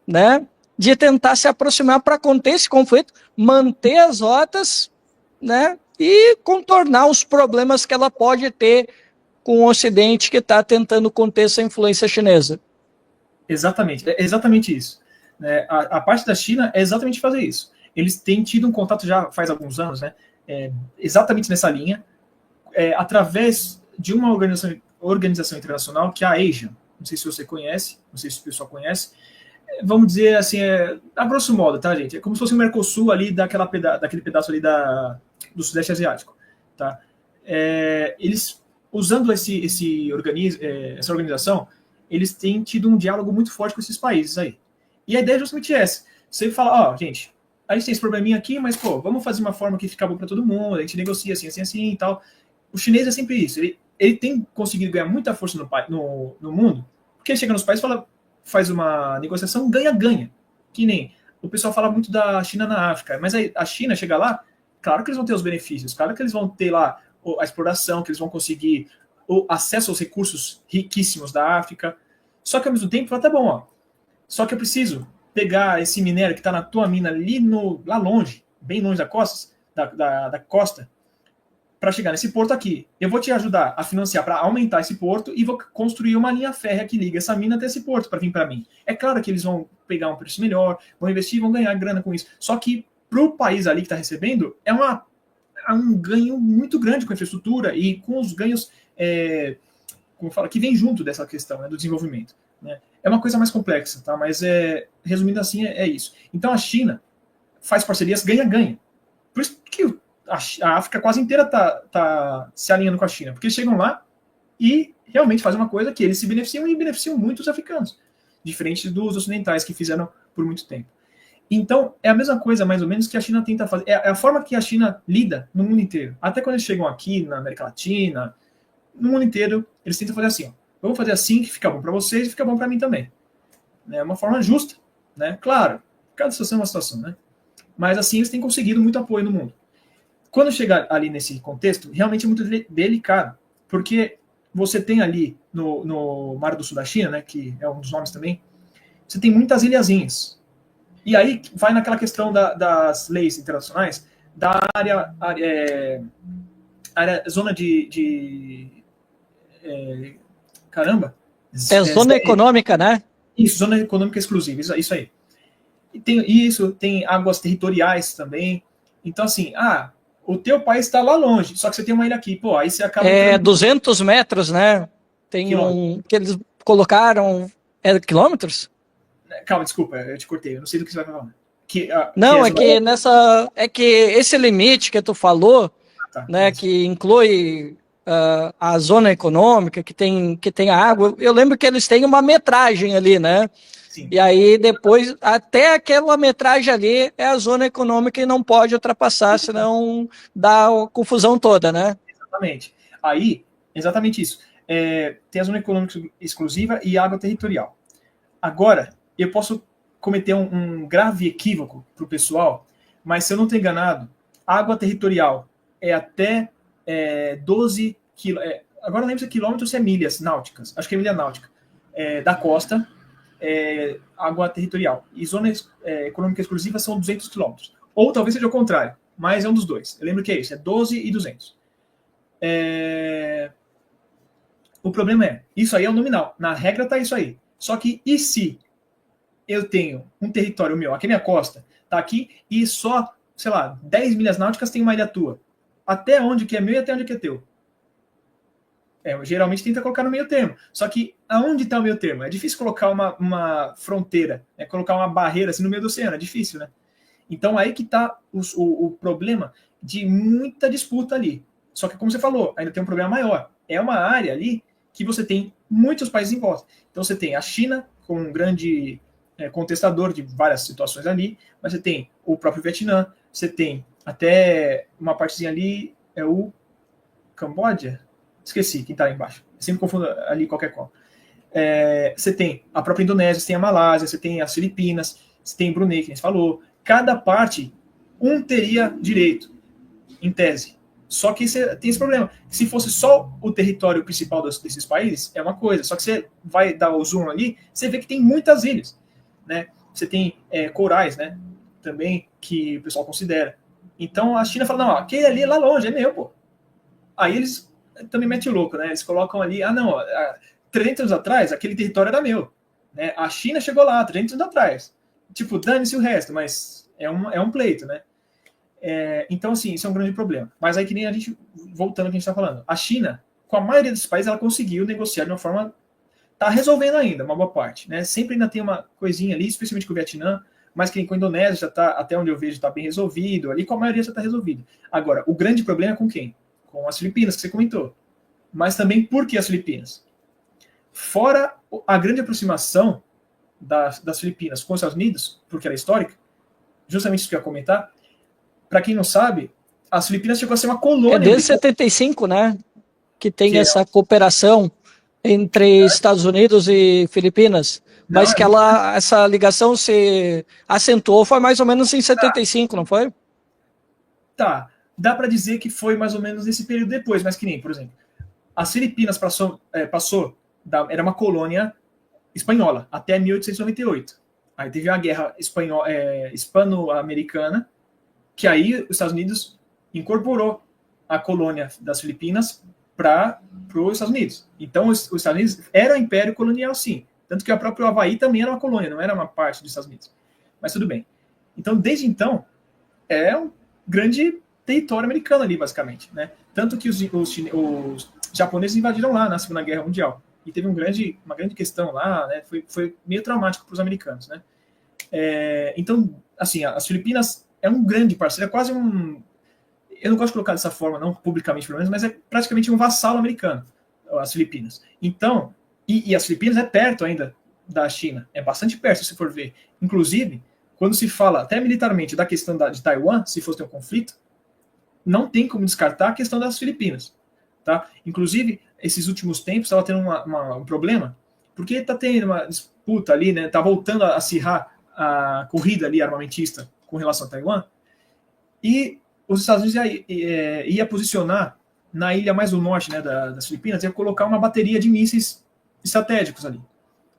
né, de tentar se aproximar para conter esse conflito, manter as rotas, né, e contornar os problemas que ela pode ter com o Ocidente que está tentando conter essa influência chinesa. Exatamente, é exatamente isso. A parte da China é exatamente fazer isso. Eles têm tido um contato já faz alguns anos, né, exatamente nessa linha, através de uma organização internacional que é a ASEAN. Não sei se você conhece, não sei se o pessoal conhece. Vamos dizer assim, a grosso modo, tá, gente? É como se fosse o Mercosul ali daquele pedaço ali do Sudeste Asiático, tá? Eles, usando essa organização, eles têm tido um diálogo muito forte com esses países aí. E a ideia é justamente essa. Você fala, gente, a gente tem esse probleminha aqui, mas, pô, vamos fazer uma forma que fica bom para todo mundo, a gente negocia assim, assim, assim e tal. O chinês é sempre isso. Ele tem conseguido ganhar muita força no mundo, porque ele chega nos países e faz uma negociação ganha-ganha. Que nem o pessoal fala muito da China na África, mas a China chega lá, claro que eles vão ter os benefícios, claro que eles vão ter lá a exploração, que eles vão conseguir o acesso aos recursos riquíssimos da África. Só que ao mesmo tempo, fala, tá bom, só que eu preciso pegar esse minério que está na tua mina ali lá longe, bem longe da costa, para chegar nesse porto aqui. Eu vou te ajudar a financiar para aumentar esse porto e vou construir uma linha férrea que liga essa mina até esse porto para vir para mim. É claro que eles vão pegar um preço melhor, vão investir, vão ganhar grana com isso. Só que para o país ali que está recebendo, é um ganho muito grande com a infraestrutura e com os ganhos como fala, que vem junto dessa questão, né, do desenvolvimento. Né? É uma coisa mais complexa, tá? Mas resumindo assim, é isso. Então a China faz parcerias ganha-ganha. Por isso que a África quase inteira tá se alinhando com a China, porque eles chegam lá e realmente fazem uma coisa que eles se beneficiam e beneficiam muito os africanos, diferente dos ocidentais que fizeram por muito tempo. Então, é a mesma coisa, mais ou menos, que a China tenta fazer. É a forma que a China lida no mundo inteiro. Até quando eles chegam aqui, na América Latina, no mundo inteiro, eles tentam fazer assim. Ó, vamos fazer assim que fica bom para vocês e fica bom para mim também. É uma forma justa, né? Claro, cada situação é uma situação, né? Mas assim eles têm conseguido muito apoio no mundo. Quando chega ali nesse contexto, realmente é muito delicado, porque você tem ali no Mar do Sul da China, né, que é um dos nomes também, você tem muitas ilhazinhas. E aí vai naquela questão das leis internacionais, da zona caramba. É zona econômica, né? Isso, zona econômica exclusiva, isso aí. E tem isso, tem águas territoriais também. Então, assim, o teu país está lá longe, só que você tem uma ilha aqui, pô, aí você acaba... 200 metros, né? Tem que eles colocaram... É quilômetros? Calma, desculpa, eu te cortei, eu não sei do que você vai falar. É que esse limite que tu falou, né, que inclui a zona econômica, que tem a água, eu lembro que eles têm uma metragem ali, né? Sim. E aí depois, até aquela metragem ali é a zona econômica e não pode ultrapassar, senão dá a confusão toda, né? Exatamente. Aí, exatamente isso. Tem a zona econômica exclusiva e água territorial. Agora, eu posso cometer um grave equívoco para o pessoal, mas se eu não estou enganado, água territorial é até 12 quilômetros. Agora não lembro se é quilômetros ou se é milhas náuticas. Acho que é milha náutica. Da costa, água territorial. E zona econômica exclusiva são 200 quilômetros. Ou talvez seja o contrário, mas é um dos dois. Eu lembro que é isso, é 12 e 200. O problema isso aí é o nominal. Na regra está isso aí. Só que e se eu tenho um território meu, aqui é minha costa, tá aqui, e só, sei lá, 10 milhas náuticas tem uma ilha tua. Até onde que é meu e até onde que é teu? Geralmente tenta colocar no meio termo. Só que aonde está o meio termo? É difícil colocar uma fronteira, colocar uma barreira assim no meio do oceano, é difícil, né? Então aí que está o problema de muita disputa ali. Só que como você falou, ainda tem um problema maior. É uma área ali que você tem muitos países em volta. Então você tem a China com um grande contestador de várias situações ali, mas você tem o próprio Vietnã, você tem até uma partezinha ali, é o Camboja? Esqueci quem está ali embaixo. Eu sempre confundo ali qualquer qual. Você tem a própria Indonésia, você tem a Malásia, você tem as Filipinas, você tem Brunei, que a gente falou. Cada parte, teria direito, em tese. Só que tem esse problema. Se fosse só o território principal desses países, é uma coisa. Só que você vai dar o zoom ali, você vê que tem muitas ilhas. Né? Você tem corais, né? Também, que o pessoal considera. Então a China fala, não, aquele ali é lá longe, é meu, pô. Aí eles também metem o louco, né? Eles colocam ali, 300 anos atrás, aquele território era meu. Né? A China chegou lá 300 anos atrás. Tipo, dane-se o resto, mas é um pleito, né? Então, assim, isso é um grande problema. Mas aí que nem a gente, voltando ao que a gente está falando, a China, com a maioria dos países, ela conseguiu negociar de uma forma... Está resolvendo ainda, uma boa parte. Né? Sempre ainda tem uma coisinha ali, especialmente com o Vietnã, mas que com a Indonésia já está, até onde eu vejo, está bem resolvido. Ali com a maioria já está resolvido. Agora, o grande problema é com quem? Com as Filipinas, que você comentou. Mas também por que as Filipinas? Fora a grande aproximação das Filipinas com os Estados Unidos, porque ela é histórica, justamente isso que eu ia comentar, para quem não sabe, as Filipinas chegou a ser uma colônia. Desde 75, né? Que tem essa cooperação entre Estados Unidos e Filipinas. Mas que essa ligação se acentuou foi mais ou menos em 75, não foi? Tá. Dá para dizer que foi mais ou menos nesse período depois, mas que nem, por exemplo, as Filipinas era uma colônia espanhola até 1898. Aí teve a guerra hispano-americana, que aí os Estados Unidos incorporou a colônia das Filipinas para os Estados Unidos. Então, os Estados Unidos era um império colonial, sim. Tanto que o próprio Havaí também era uma colônia, não era uma parte dos Estados Unidos. Mas tudo bem. Então, desde então, é um grande território americano ali, basicamente. Né? Tanto que os japoneses invadiram lá na Segunda Guerra Mundial. E teve uma grande questão lá, né? Foi meio traumático para os americanos. Né? Então, assim, as Filipinas é um grande parceiro, é quase um... Eu não gosto de colocar dessa forma, não publicamente pelo menos, mas é praticamente um vassalo americano, as Filipinas. Então, e as Filipinas é perto ainda da China, é bastante perto, se for ver. Inclusive, quando se fala, até militarmente, da questão de Taiwan, se fosse ter um conflito, não tem como descartar a questão das Filipinas. Tá? Inclusive, esses últimos tempos estava tendo um problema, porque está tendo uma disputa ali, né? Está voltando a acirrar a corrida ali armamentista com relação a Taiwan, e os Estados Unidos ia posicionar na ilha mais do norte, né, das Filipinas, ia colocar uma bateria de mísseis estratégicos ali.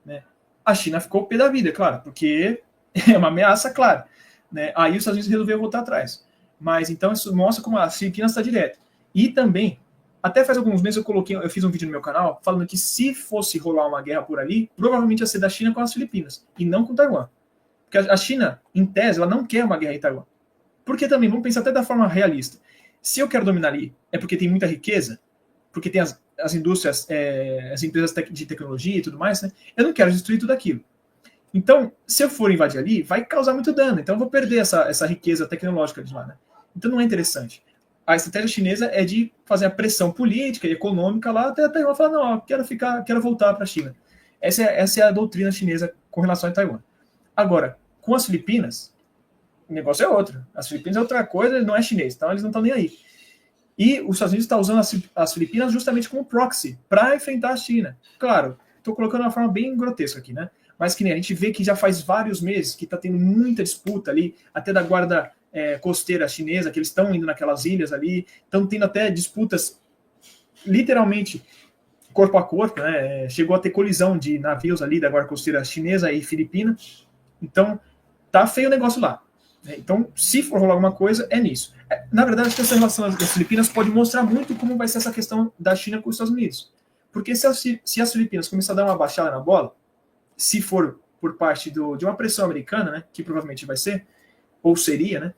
Né? A China ficou pé da vida, claro, porque é uma ameaça, claro. Né? Aí os Estados Unidos resolveram voltar atrás. Mas então isso mostra como a Filipinas está direto. E também, até faz alguns meses eu fiz um vídeo no meu canal falando que se fosse rolar uma guerra por ali, provavelmente ia ser da China com as Filipinas, e não com Taiwan. Porque a China, em tese, ela não quer uma guerra em Taiwan. Porque também, vamos pensar até da forma realista. Se eu quero dominar ali, é porque tem muita riqueza, porque tem as indústrias, as empresas de tecnologia e tudo mais, né? Eu não quero destruir tudo aquilo. Então, se eu for invadir ali, vai causar muito dano. Então, eu vou perder essa riqueza tecnológica de lá, né? Então, não é interessante. A estratégia chinesa é de fazer a pressão política e econômica lá, até Taiwan falar, não, quero voltar para a China. Essa é a doutrina chinesa com relação a Taiwan. Agora, com as Filipinas, o negócio é outro. As Filipinas é outra coisa, não é chinês, então eles não estão nem aí. E os Estados Unidos estão usando as Filipinas justamente como proxy para enfrentar a China. Claro, estou colocando de uma forma bem grotesca aqui, né? Mas que nem a gente vê que já faz vários meses que está tendo muita disputa ali, até da guarda costeira chinesa, que eles estão indo naquelas ilhas ali, estão tendo até disputas literalmente corpo a corpo, né? Chegou a ter colisão de navios ali da guarda costeira chinesa e filipina. Então, tá feio o negócio lá. Então, se for rolar alguma coisa, é nisso. Na verdade, acho que essa relação das Filipinas pode mostrar muito como vai ser essa questão da China com os Estados Unidos. Porque se as Filipinas começarem a dar uma baixada na bola, se for por parte de uma pressão americana, né, que provavelmente vai ser, ou seria, né,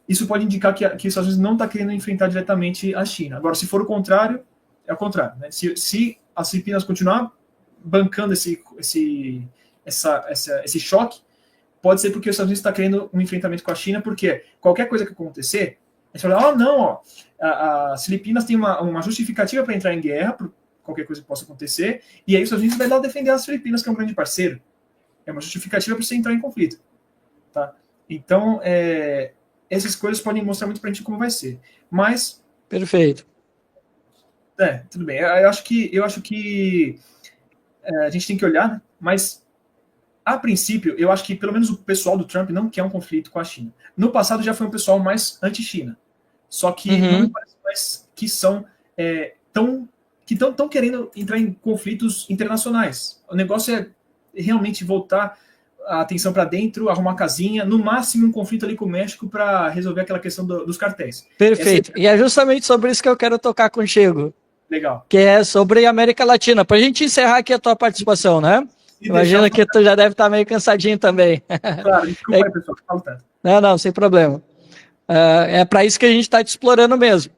isso pode indicar que os Estados Unidos não está querendo enfrentar diretamente a China. Agora, se for o contrário, é o contrário. Né? Se as Filipinas continuar bancando esse choque, pode ser porque os Estados Unidos está querendo um enfrentamento com a China, porque qualquer coisa que acontecer, a gente fala, não, as Filipinas têm uma justificativa para entrar em guerra, por qualquer coisa que possa acontecer, e aí os Estados Unidos vai lá defender as Filipinas, que é um grande parceiro. É uma justificativa para você entrar em conflito. Tá? Então, essas coisas podem mostrar muito para a gente como vai ser. Mas... Perfeito. Tudo bem. Eu acho que a gente tem que olhar, né? Mas a princípio, eu acho que pelo menos o pessoal do Trump não quer um conflito com a China. No passado já foi um pessoal mais anti-China. Só que não me parece mais que são estão querendo entrar em conflitos internacionais. O negócio é realmente voltar a atenção para dentro, arrumar casinha, no máximo um conflito ali com o México para resolver aquela questão dos cartéis. Perfeito. E é justamente sobre isso que eu quero tocar contigo. Legal. Que é sobre a América Latina. Para a gente encerrar aqui a tua participação, né? Imagina que tu já deve estar meio cansadinho também. Claro, desculpa aí, pessoal, que falo tanto. Não, sem problema. É para isso que a gente está te explorando mesmo.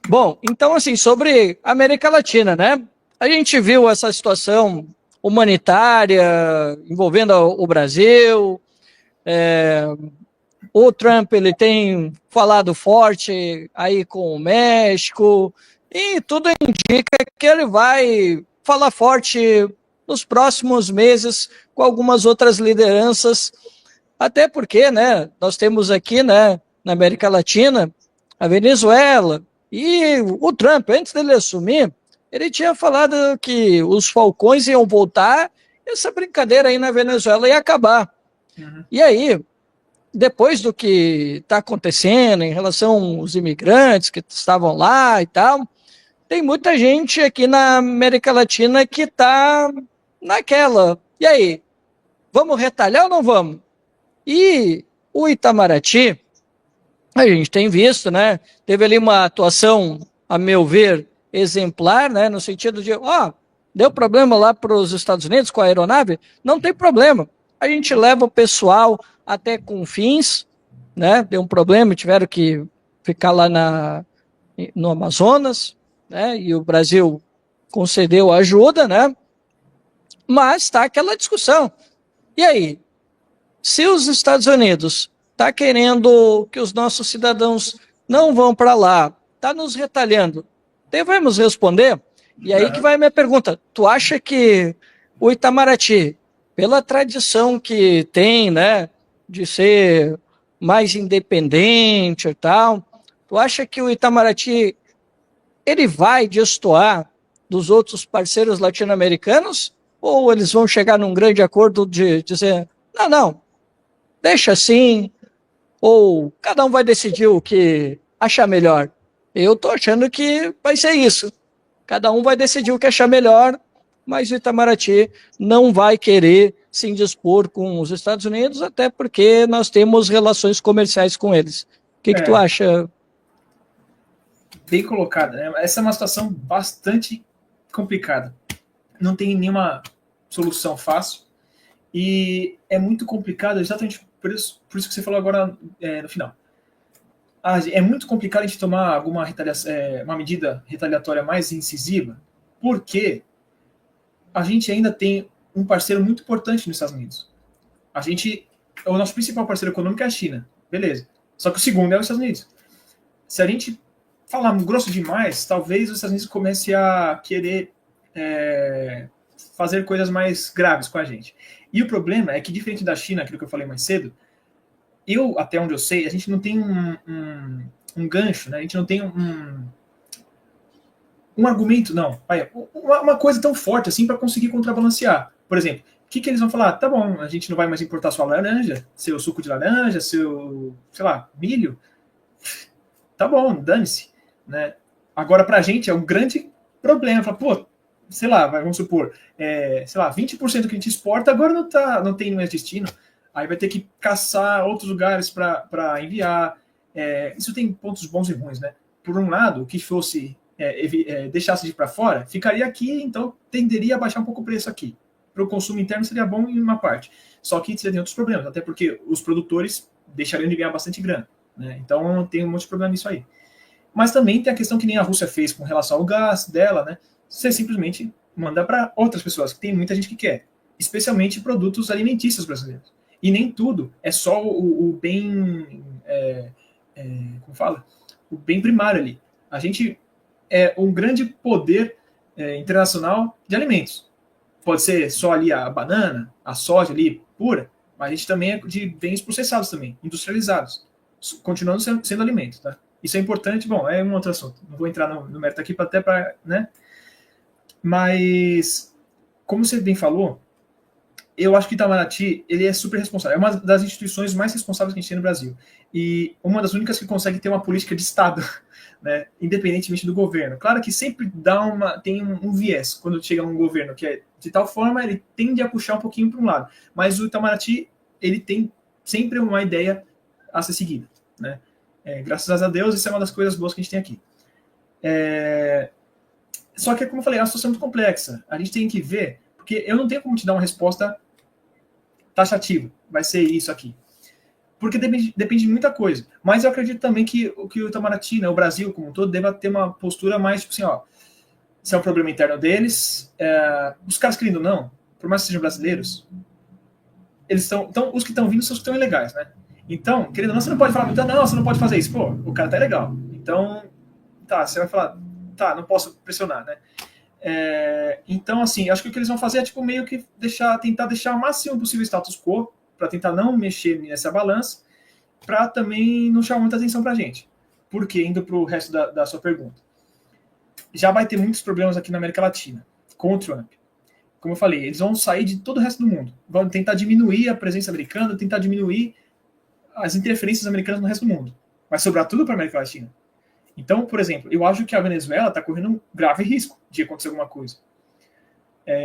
Bom, então, assim, sobre a América Latina, né? A gente viu essa situação humanitária envolvendo o Brasil. O Trump, ele tem falado forte aí com o México, e tudo indica que ele vai falar forte nos próximos meses com algumas outras lideranças, até porque, né, nós temos aqui, né, na América Latina, a Venezuela, e o Trump, antes dele assumir, ele tinha falado que os falcões iam voltar, e essa brincadeira aí na Venezuela ia acabar. Uhum. E aí, depois do que está acontecendo em relação aos imigrantes que estavam lá e tal, tem muita gente aqui na América Latina que está naquela. E aí, vamos retalhar ou não vamos? E o Itamaraty, a gente tem visto, né? Teve ali uma atuação, a meu ver, exemplar, né? No sentido de, deu problema lá para os Estados Unidos com a aeronave? Não tem problema. A gente leva o pessoal até Confins, né? Deu um problema, tiveram que ficar lá no Amazonas, né? E o Brasil concedeu ajuda, né? Mas está aquela discussão. E aí? Se os Estados Unidos está querendo que os nossos cidadãos não vão para lá, está nos retalhando, devemos responder? E aí que vai a minha pergunta. Tu acha que o Itamaraty, pela tradição que tem, né, de ser mais independente e tal. Tu acha que o Itamaraty ele vai destoar dos outros parceiros latino-americanos? Ou eles vão chegar num grande acordo de dizer, não, não, deixa assim, ou cada um vai decidir o que achar melhor? Eu estou achando que vai ser isso. Cada um vai decidir o que achar melhor, mas o Itamaraty não vai querer se indispor com os Estados Unidos, até porque nós temos relações comerciais com eles. O que tu acha? Bem colocada, né? Essa é uma situação bastante complicada. Não tem nenhuma solução fácil e é muito complicado exatamente por isso que você falou agora no final. É muito complicado a gente tomar uma medida retaliatória mais incisiva, porque a gente ainda tem um parceiro muito importante nos Estados Unidos. O nosso principal parceiro econômico é a China, beleza. Só que o segundo é os Estados Unidos. Se a gente falar grosso demais, talvez os Estados Unidos comece a querer fazer coisas mais graves com a gente. E o problema é que, diferente da China, aquilo que eu falei mais cedo, até onde eu sei, a gente não tem um gancho, né? A gente não tem um argumento, não. Uma coisa tão forte assim para conseguir contrabalancear. Por exemplo, o que eles vão falar? Tá bom, a gente não vai mais importar sua laranja, seu suco de laranja, seu, sei lá, milho. Tá bom, dane-se. Né? Agora, para a gente, é um grande problema. Fala, pô, sei lá, vamos supor, sei lá, 20% que a gente exporta agora não tem mais destino. Aí vai ter que caçar outros lugares para enviar. Isso tem pontos bons e ruins, né? Por um lado, o que fosse deixasse de ir para fora, ficaria aqui, então tenderia a baixar um pouco o preço aqui. Para o consumo interno seria bom em uma parte. Só que você tem outros problemas, até porque os produtores deixariam de ganhar bastante grana. Né? Então tem um monte de problema nisso aí. Mas também tem a questão que nem a Rússia fez com relação ao gás dela, né? Você simplesmente manda para outras pessoas, que tem muita gente que quer, especialmente produtos alimentícios brasileiros. E nem tudo é só o bem, como fala? O bem primário ali. A gente é um grande poder internacional de alimentos. Pode ser só ali a banana, a soja ali pura, mas a gente também é de bens processados também, industrializados, continuando sendo alimentos, tá? Isso é importante, bom, é um outro assunto. Não vou entrar no mérito aqui, até para, né? Mas, como você bem falou, eu acho que o Itamaraty, ele é super responsável. É uma das instituições mais responsáveis que a gente tem no Brasil. E uma das únicas que consegue ter uma política de Estado, né, independentemente do governo. Claro que sempre tem um viés quando chega um governo, que é de tal forma, ele tende a puxar um pouquinho para um lado. Mas o Itamaraty, ele tem sempre uma ideia a ser seguida, né? Graças a Deus, isso é uma das coisas boas que a gente tem aqui. Só que, como eu falei, é uma situação muito complexa. A gente tem que ver, porque eu não tenho como te dar uma resposta taxativa. Vai ser isso aqui. Porque depende de muita coisa. Mas eu acredito também que o Itamaraty, né, o Brasil como um todo, deva ter uma postura mais, tipo assim, ó, se é um problema interno deles, os caras querendo ou não, por mais que sejam brasileiros, eles estão. Então, os que estão vindo são os que estão ilegais, né? Então, querendo ou não, você não pode falar, não, você não pode fazer isso. Pô, o cara tá ilegal. Então, tá, você vai falar, tá, não posso pressionar, né? Então, assim, acho que o que eles vão fazer é, tipo, meio que tentar deixar o máximo possível o status quo, para tentar não mexer nessa balança, para também não chamar muita atenção pra gente. Porque, indo pro resto da sua pergunta, já vai ter muitos problemas aqui na América Latina, com o Trump. Como eu falei, eles vão sair de todo o resto do mundo. Vão tentar diminuir a presença americana, tentar diminuir as interferências americanas no resto do mundo. Vai sobrar tudo para a América Latina. Então, por exemplo, eu acho que a Venezuela está correndo um grave risco de acontecer alguma coisa.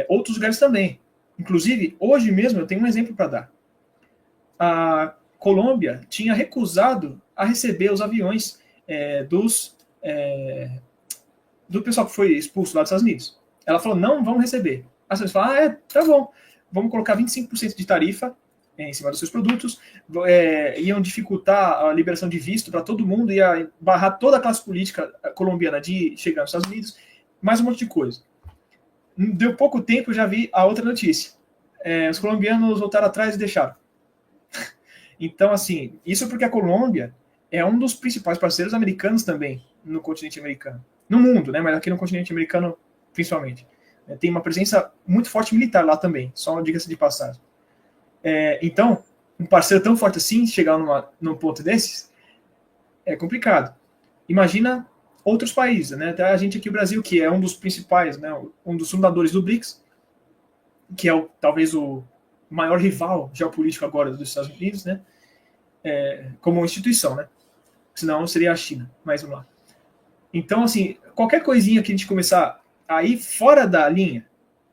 Outros lugares também. Inclusive, hoje mesmo eu tenho um exemplo para dar. A Colômbia tinha recusado a receber os aviões do pessoal que foi expulso lá dos Estados Unidos. Ela falou, não vamos receber. As pessoas falaram, tá bom, vamos colocar 25% de tarifa em cima dos seus produtos, iam dificultar a liberação de visto para todo mundo, ia barrar toda a classe política colombiana de chegar nos Estados Unidos, mais um monte de coisa. Deu pouco tempo, já vi a outra notícia. Os colombianos voltaram atrás e deixaram. Então, assim, isso porque a Colômbia é um dos principais parceiros americanos também no continente americano. No mundo, né? Mas aqui no continente americano, principalmente. Tem uma presença muito forte militar lá também, só uma dica de passagem. Então, um parceiro tão forte assim chegar num ponto desses, é complicado. Imagina outros países, né? Até a gente aqui, o Brasil, que é um dos principais, né? Um dos fundadores do BRICS, que é talvez o maior rival geopolítico agora dos Estados Unidos, né? Como instituição, né? Senão seria a China, mas vamos lá. Então, assim, qualquer coisinha que a gente começar a ir fora da linha,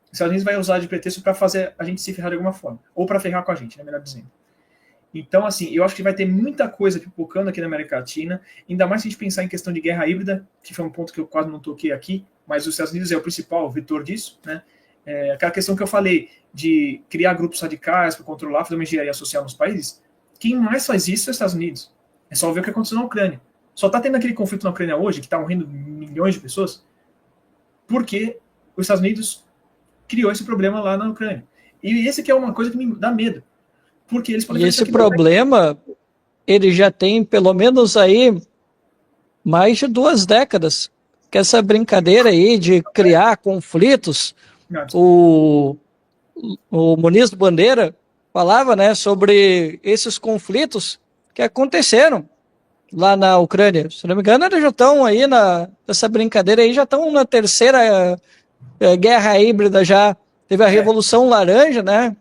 os Estados Unidos vai usar de pretexto para fazer a gente se ferrar de alguma forma, ou para ferrar com a gente, né, melhor dizendo. Então, assim, eu acho que vai ter muita coisa pipocando aqui na América Latina, ainda mais se a gente pensar em questão de guerra híbrida, que foi um ponto que eu quase não toquei aqui, mas os Estados Unidos é o principal vetor disso, né? Aquela questão que eu falei de criar grupos radicais para controlar, fazer uma engenharia social nos países, quem mais faz isso é os Estados Unidos. É só ver o que aconteceu na Ucrânia. Só está tendo aquele conflito na Ucrânia hoje, que está morrendo milhões de pessoas, porque os Estados Unidos criou esse problema lá na Ucrânia. E esse que é uma coisa que me dá medo. Porque eles podem E esse problema, ele já tem pelo menos aí mais de 2 décadas. Que essa brincadeira aí de criar conflitos, o Muniz Bandeira falava, né, sobre esses conflitos que aconteceram lá na Ucrânia. Se não me engano, eles já estão aí nessa brincadeira aí, já estão na terceira guerra híbrida já. Teve a Revolução Laranja, né?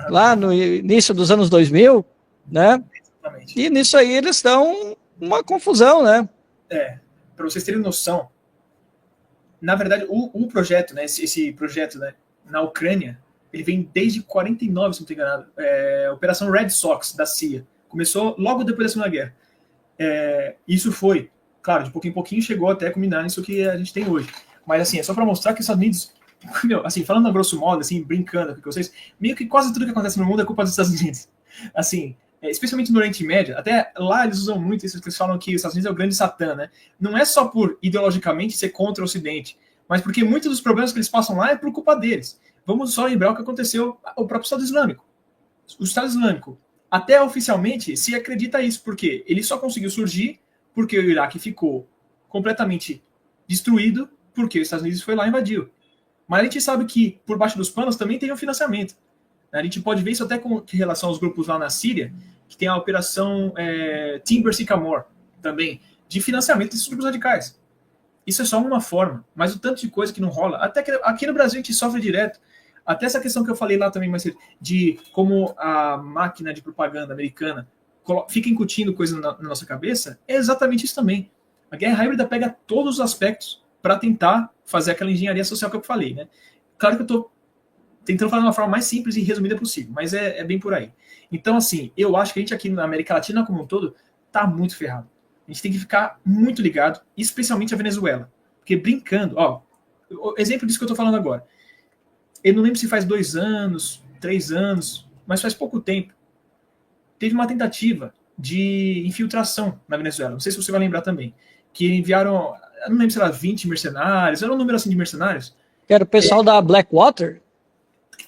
Lá no início dos anos 2000, né? Exatamente. E nisso aí eles dão uma confusão, né? Para vocês terem noção, na verdade, o projeto, né, esse projeto, né, na Ucrânia, ele vem desde 49, se não estou enganado, Operação Red Sox, da CIA. Começou logo depois da Segunda Guerra. Isso foi, claro, de pouquinho em pouquinho chegou até a culminar nisso que a gente tem hoje. Mas, assim, é só para mostrar que os Estados Unidos, meu, assim, falando a grosso modo, assim, brincando com vocês, meio que quase tudo que acontece no mundo é culpa dos Estados Unidos. Assim, especialmente no Oriente Médio, até lá eles usam muito isso, que eles falam que os Estados Unidos é o grande Satã, né? Não é só por ideologicamente ser contra o Ocidente, mas porque muitos dos problemas que eles passam lá é por culpa deles. Vamos só lembrar o que aconteceu ao próprio Estado Islâmico. O Estado Islâmico, até oficialmente, se acredita isso, porque ele só conseguiu surgir porque o Iraque ficou completamente destruído porque os Estados Unidos foi lá e invadiu. Mas a gente sabe que por baixo dos panos também tem um financiamento. A gente pode ver isso até com relação aos grupos lá na Síria, que tem a operação Timber Sycamore também, de financiamento desses grupos radicais. Isso é só uma forma, mas o tanto de coisa que não rola, até que aqui no Brasil a gente sofre direto. Até essa questão que eu falei lá também mais cedo, de como a máquina de propaganda americana fica incutindo coisa na nossa cabeça, é exatamente isso também. A guerra híbrida pega todos os aspectos para tentar fazer aquela engenharia social que eu falei, né? Claro que eu estou tentando falar de uma forma mais simples e resumida possível, mas é bem por aí. Então, assim, eu acho que a gente aqui na América Latina como um todo tá muito ferrado. A gente tem que ficar muito ligado, especialmente a Venezuela. Porque brincando, ó, o exemplo disso que eu estou falando agora. Eu não lembro se faz 2 anos, 3 anos, mas faz pouco tempo. Teve uma tentativa de infiltração na Venezuela. Não sei se você vai lembrar também. Que enviaram, eu não lembro se era 20 mercenários, era um número assim de mercenários. Que era o pessoal da Blackwater?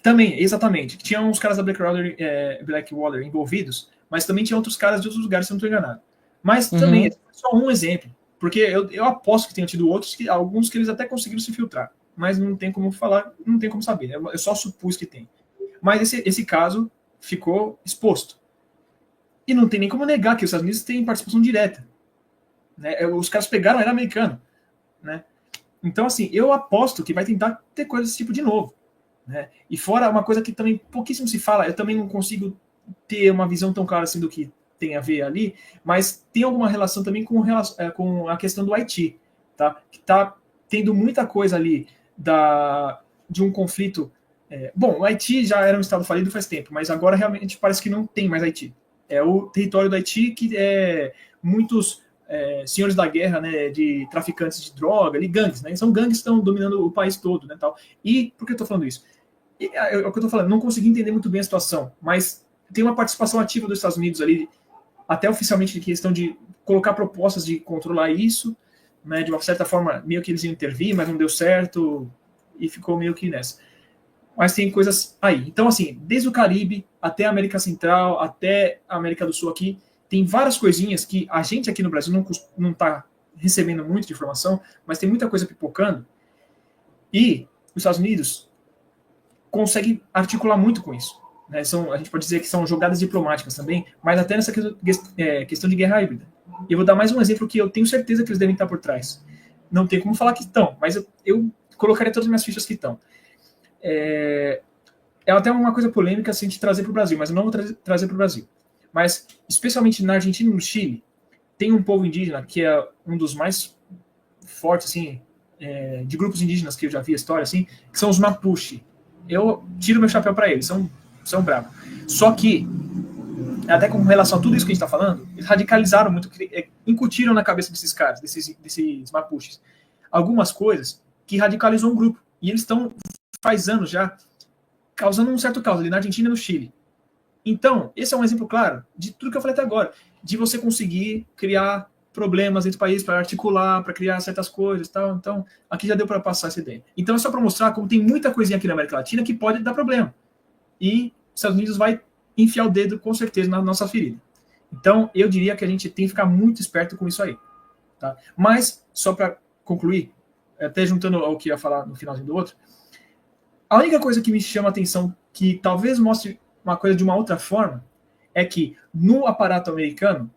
Também, exatamente. Tinha uns caras da Blackwater envolvidos, mas também tinha outros caras de outros lugares, se eu não estou enganado. Mas também, é só um exemplo. Porque eu aposto que tenham tido outros, alguns que eles até conseguiram se filtrar. Mas não tem como falar, não tem como saber. Eu só supus que tem. Mas esse caso ficou exposto. E não tem nem como negar que os Estados Unidos têm participação direta. Né? Os caras pegaram, era americano. Né? Então, assim, eu aposto que vai tentar ter coisa desse tipo de novo. Né? E fora uma coisa que também pouquíssimo se fala, eu também não consigo ter uma visão tão clara assim do que tem a ver ali, mas tem alguma relação também com a questão do Haiti, tá? Que está tendo muita coisa ali de um conflito. Bom, o Haiti já era um estado falido faz tempo, mas agora realmente parece que não tem mais Haiti. É o território do Haiti que muitos senhores da guerra, né, de traficantes de droga, ali, gangues, né? São gangues que estão dominando o país todo, né, tal. E por que eu estou falando isso? É o que eu estou falando, não consegui entender muito bem a situação, mas tem uma participação ativa dos Estados Unidos ali, até oficialmente de questão de colocar propostas de controlar isso, né, de uma certa forma, meio que eles iam intervir, mas não deu certo, e ficou meio que nessa. Mas tem coisas aí. Então, assim, desde o Caribe até a América Central, até a América do Sul aqui, tem várias coisinhas que a gente aqui no Brasil não está recebendo muito de informação, mas tem muita coisa pipocando. E os Estados Unidos conseguem articular muito com isso. né? A gente pode dizer que são jogadas diplomáticas também, mas até nessa questão de guerra híbrida. E eu vou dar mais um exemplo que eu tenho certeza que eles devem estar por trás. Não tem como falar que estão, mas eu colocaria todas as minhas fichas que estão. É até uma coisa polêmica se a gente trazer para o Brasil, mas eu não vou trazer para o Brasil. Mas, especialmente na Argentina e no Chile, tem um povo indígena que é um dos mais fortes, assim, de grupos indígenas que eu já vi a história, assim, que são os Mapuche. Eu tiro meu chapéu para eles, são bravos. Só que, até com relação a tudo isso que a gente está falando, eles radicalizaram muito, incutiram na cabeça desses caras, desses Mapuches, algumas coisas que radicalizou um grupo. E eles estão, faz anos já, causando um certo caos ali na Argentina e no Chile. Então, esse é um exemplo claro de tudo que eu falei até agora, de você conseguir criar problemas entre países para articular, para criar certas coisas e tal. Então, aqui já deu para passar essa ideia. Então, é só para mostrar como tem muita coisinha aqui na América Latina que pode dar problema. E os Estados Unidos vai enfiar o dedo, com certeza, na nossa ferida. Então, eu diria que a gente tem que ficar muito esperto com isso aí. Tá? Mas, só para concluir, até juntando ao que ia falar no finalzinho do outro, a única coisa que me chama a atenção, que talvez mostre uma coisa de uma outra forma, é que no aparato americano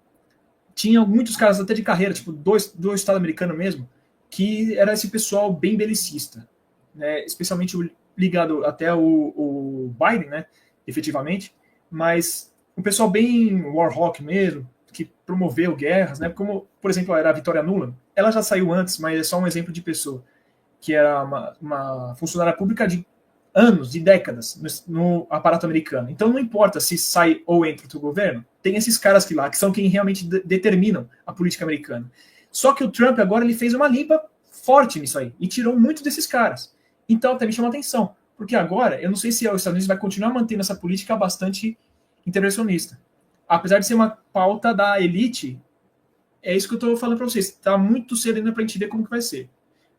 tinha muitos caras até de carreira, tipo do Estado americano mesmo, que era esse pessoal bem belicista, né? Especialmente ligado até o Biden, né? Efetivamente, mas um pessoal bem warhawk mesmo, que promoveu guerras, né? Como, por exemplo, era a Victoria Nuland. Ela já saiu antes, mas é só um exemplo de pessoa, que era uma funcionária pública de anos, de décadas, no aparato americano. Então não importa se sai ou entra o governo, tem esses caras que lá, que são quem realmente determinam a política americana. Só que o Trump agora ele fez uma limpa forte nisso aí, e tirou muito desses caras. Então até me chama a atenção, porque agora, eu não sei se os Estados Unidos vai continuar mantendo essa política bastante intervencionista. Apesar de ser uma pauta da elite, é isso que eu estou falando para vocês. Está muito cedo ainda para a gente ver como que vai ser.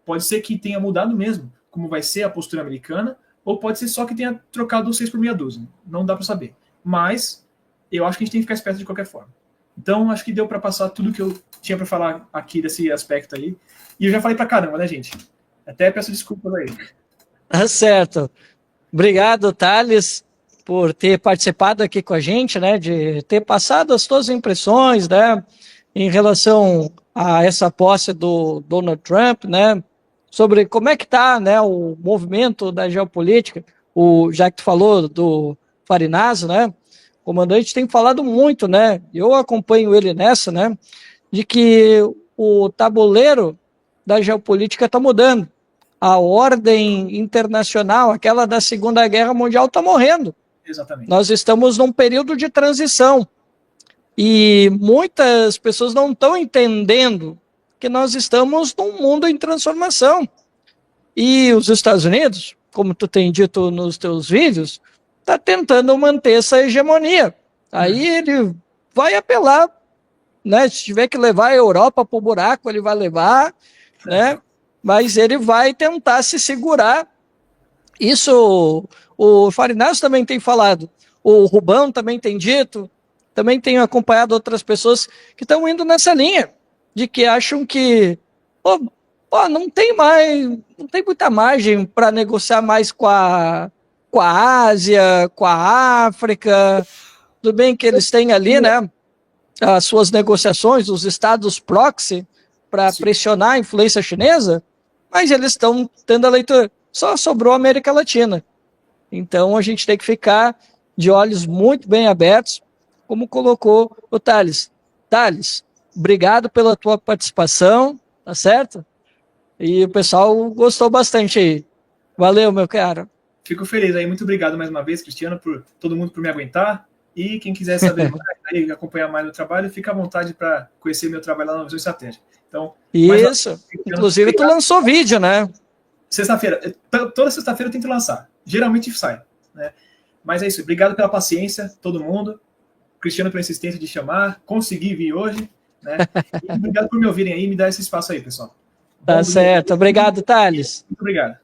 Pode ser que tenha mudado mesmo, como vai ser a postura americana, ou pode ser só que tenha trocado os 6 por meia dúzia. Não dá para saber. Mas eu acho que a gente tem que ficar esperto de qualquer forma. Então, acho que deu para passar tudo que eu tinha para falar aqui desse aspecto aí. E eu já falei para caramba, né, gente? Até peço desculpas aí. Tá certo. Obrigado, Thales, por ter participado aqui com a gente, né, de ter passado as suas impressões, né, em relação a essa posse do Donald Trump, né, sobre como é que está, né, o movimento da geopolítica. Já que tu falou do Farinazo, né, o comandante tem falado muito, né, eu acompanho ele nessa, né, de que o tabuleiro da geopolítica está mudando. A ordem internacional, aquela da Segunda Guerra Mundial, está morrendo. Exatamente. Nós estamos num período de transição. E muitas pessoas não estão entendendo que nós estamos num mundo em transformação. E os Estados Unidos, como tu tem dito nos teus vídeos, está tentando manter essa hegemonia. Aí ele vai apelar, né? Se tiver que levar a Europa para o buraco, ele vai levar, né? Mas ele vai tentar se segurar. Isso o Farinato também tem falado, o Rubão também tem dito, também tenho acompanhado outras pessoas que estão indo nessa linha, de que acham que não tem muita margem para negociar mais com a Ásia, com a África. Tudo bem que eles têm ali, né, as suas negociações, os estados proxy, para pressionar a influência chinesa, mas eles estão tendo a leitura. Só sobrou a América Latina. Então a gente tem que ficar de olhos muito bem abertos, como colocou o Thales. Thales, obrigado pela tua participação, tá certo? E o pessoal gostou bastante aí. Valeu, meu cara. Fico feliz aí, muito obrigado mais uma vez, Cristiano, por todo mundo por me aguentar. E quem quiser saber mais e acompanhar mais o trabalho, fica à vontade para conhecer meu trabalho lá na Visão Estratégica. Então, isso. Inclusive, tu lançou vídeo, né? Sexta-feira. Toda sexta-feira eu tento lançar. Geralmente sai. Né? Mas é isso. Obrigado pela paciência, todo mundo. Cristiano pela insistência de chamar. Consegui vir hoje. Né? E obrigado por me ouvirem aí e me dar esse espaço aí, pessoal. Tá certo. Obrigado, Thales. Muito obrigado.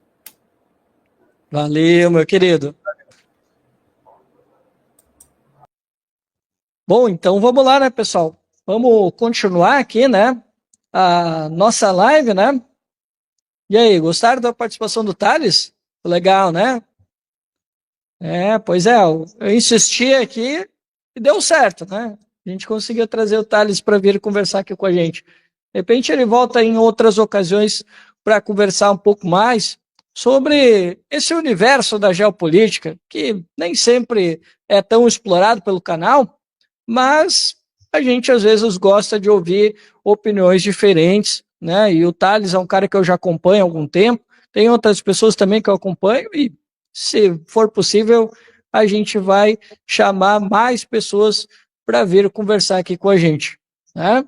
Valeu, meu querido. Bom, então vamos lá, né, pessoal? Vamos continuar aqui, né? A nossa live, né? E aí, gostaram da participação do Thales? Legal, né? Pois é, eu insisti aqui e deu certo, né? A gente conseguiu trazer o Thales para vir conversar aqui com a gente. De repente ele volta em outras ocasiões para conversar um pouco mais sobre esse universo da geopolítica, que nem sempre é tão explorado pelo canal, mas a gente às vezes gosta de ouvir opiniões diferentes, né? E o Thales é um cara que eu já acompanho há algum tempo, tem outras pessoas também que eu acompanho e, se for possível, a gente vai chamar mais pessoas para vir conversar aqui com a gente, né?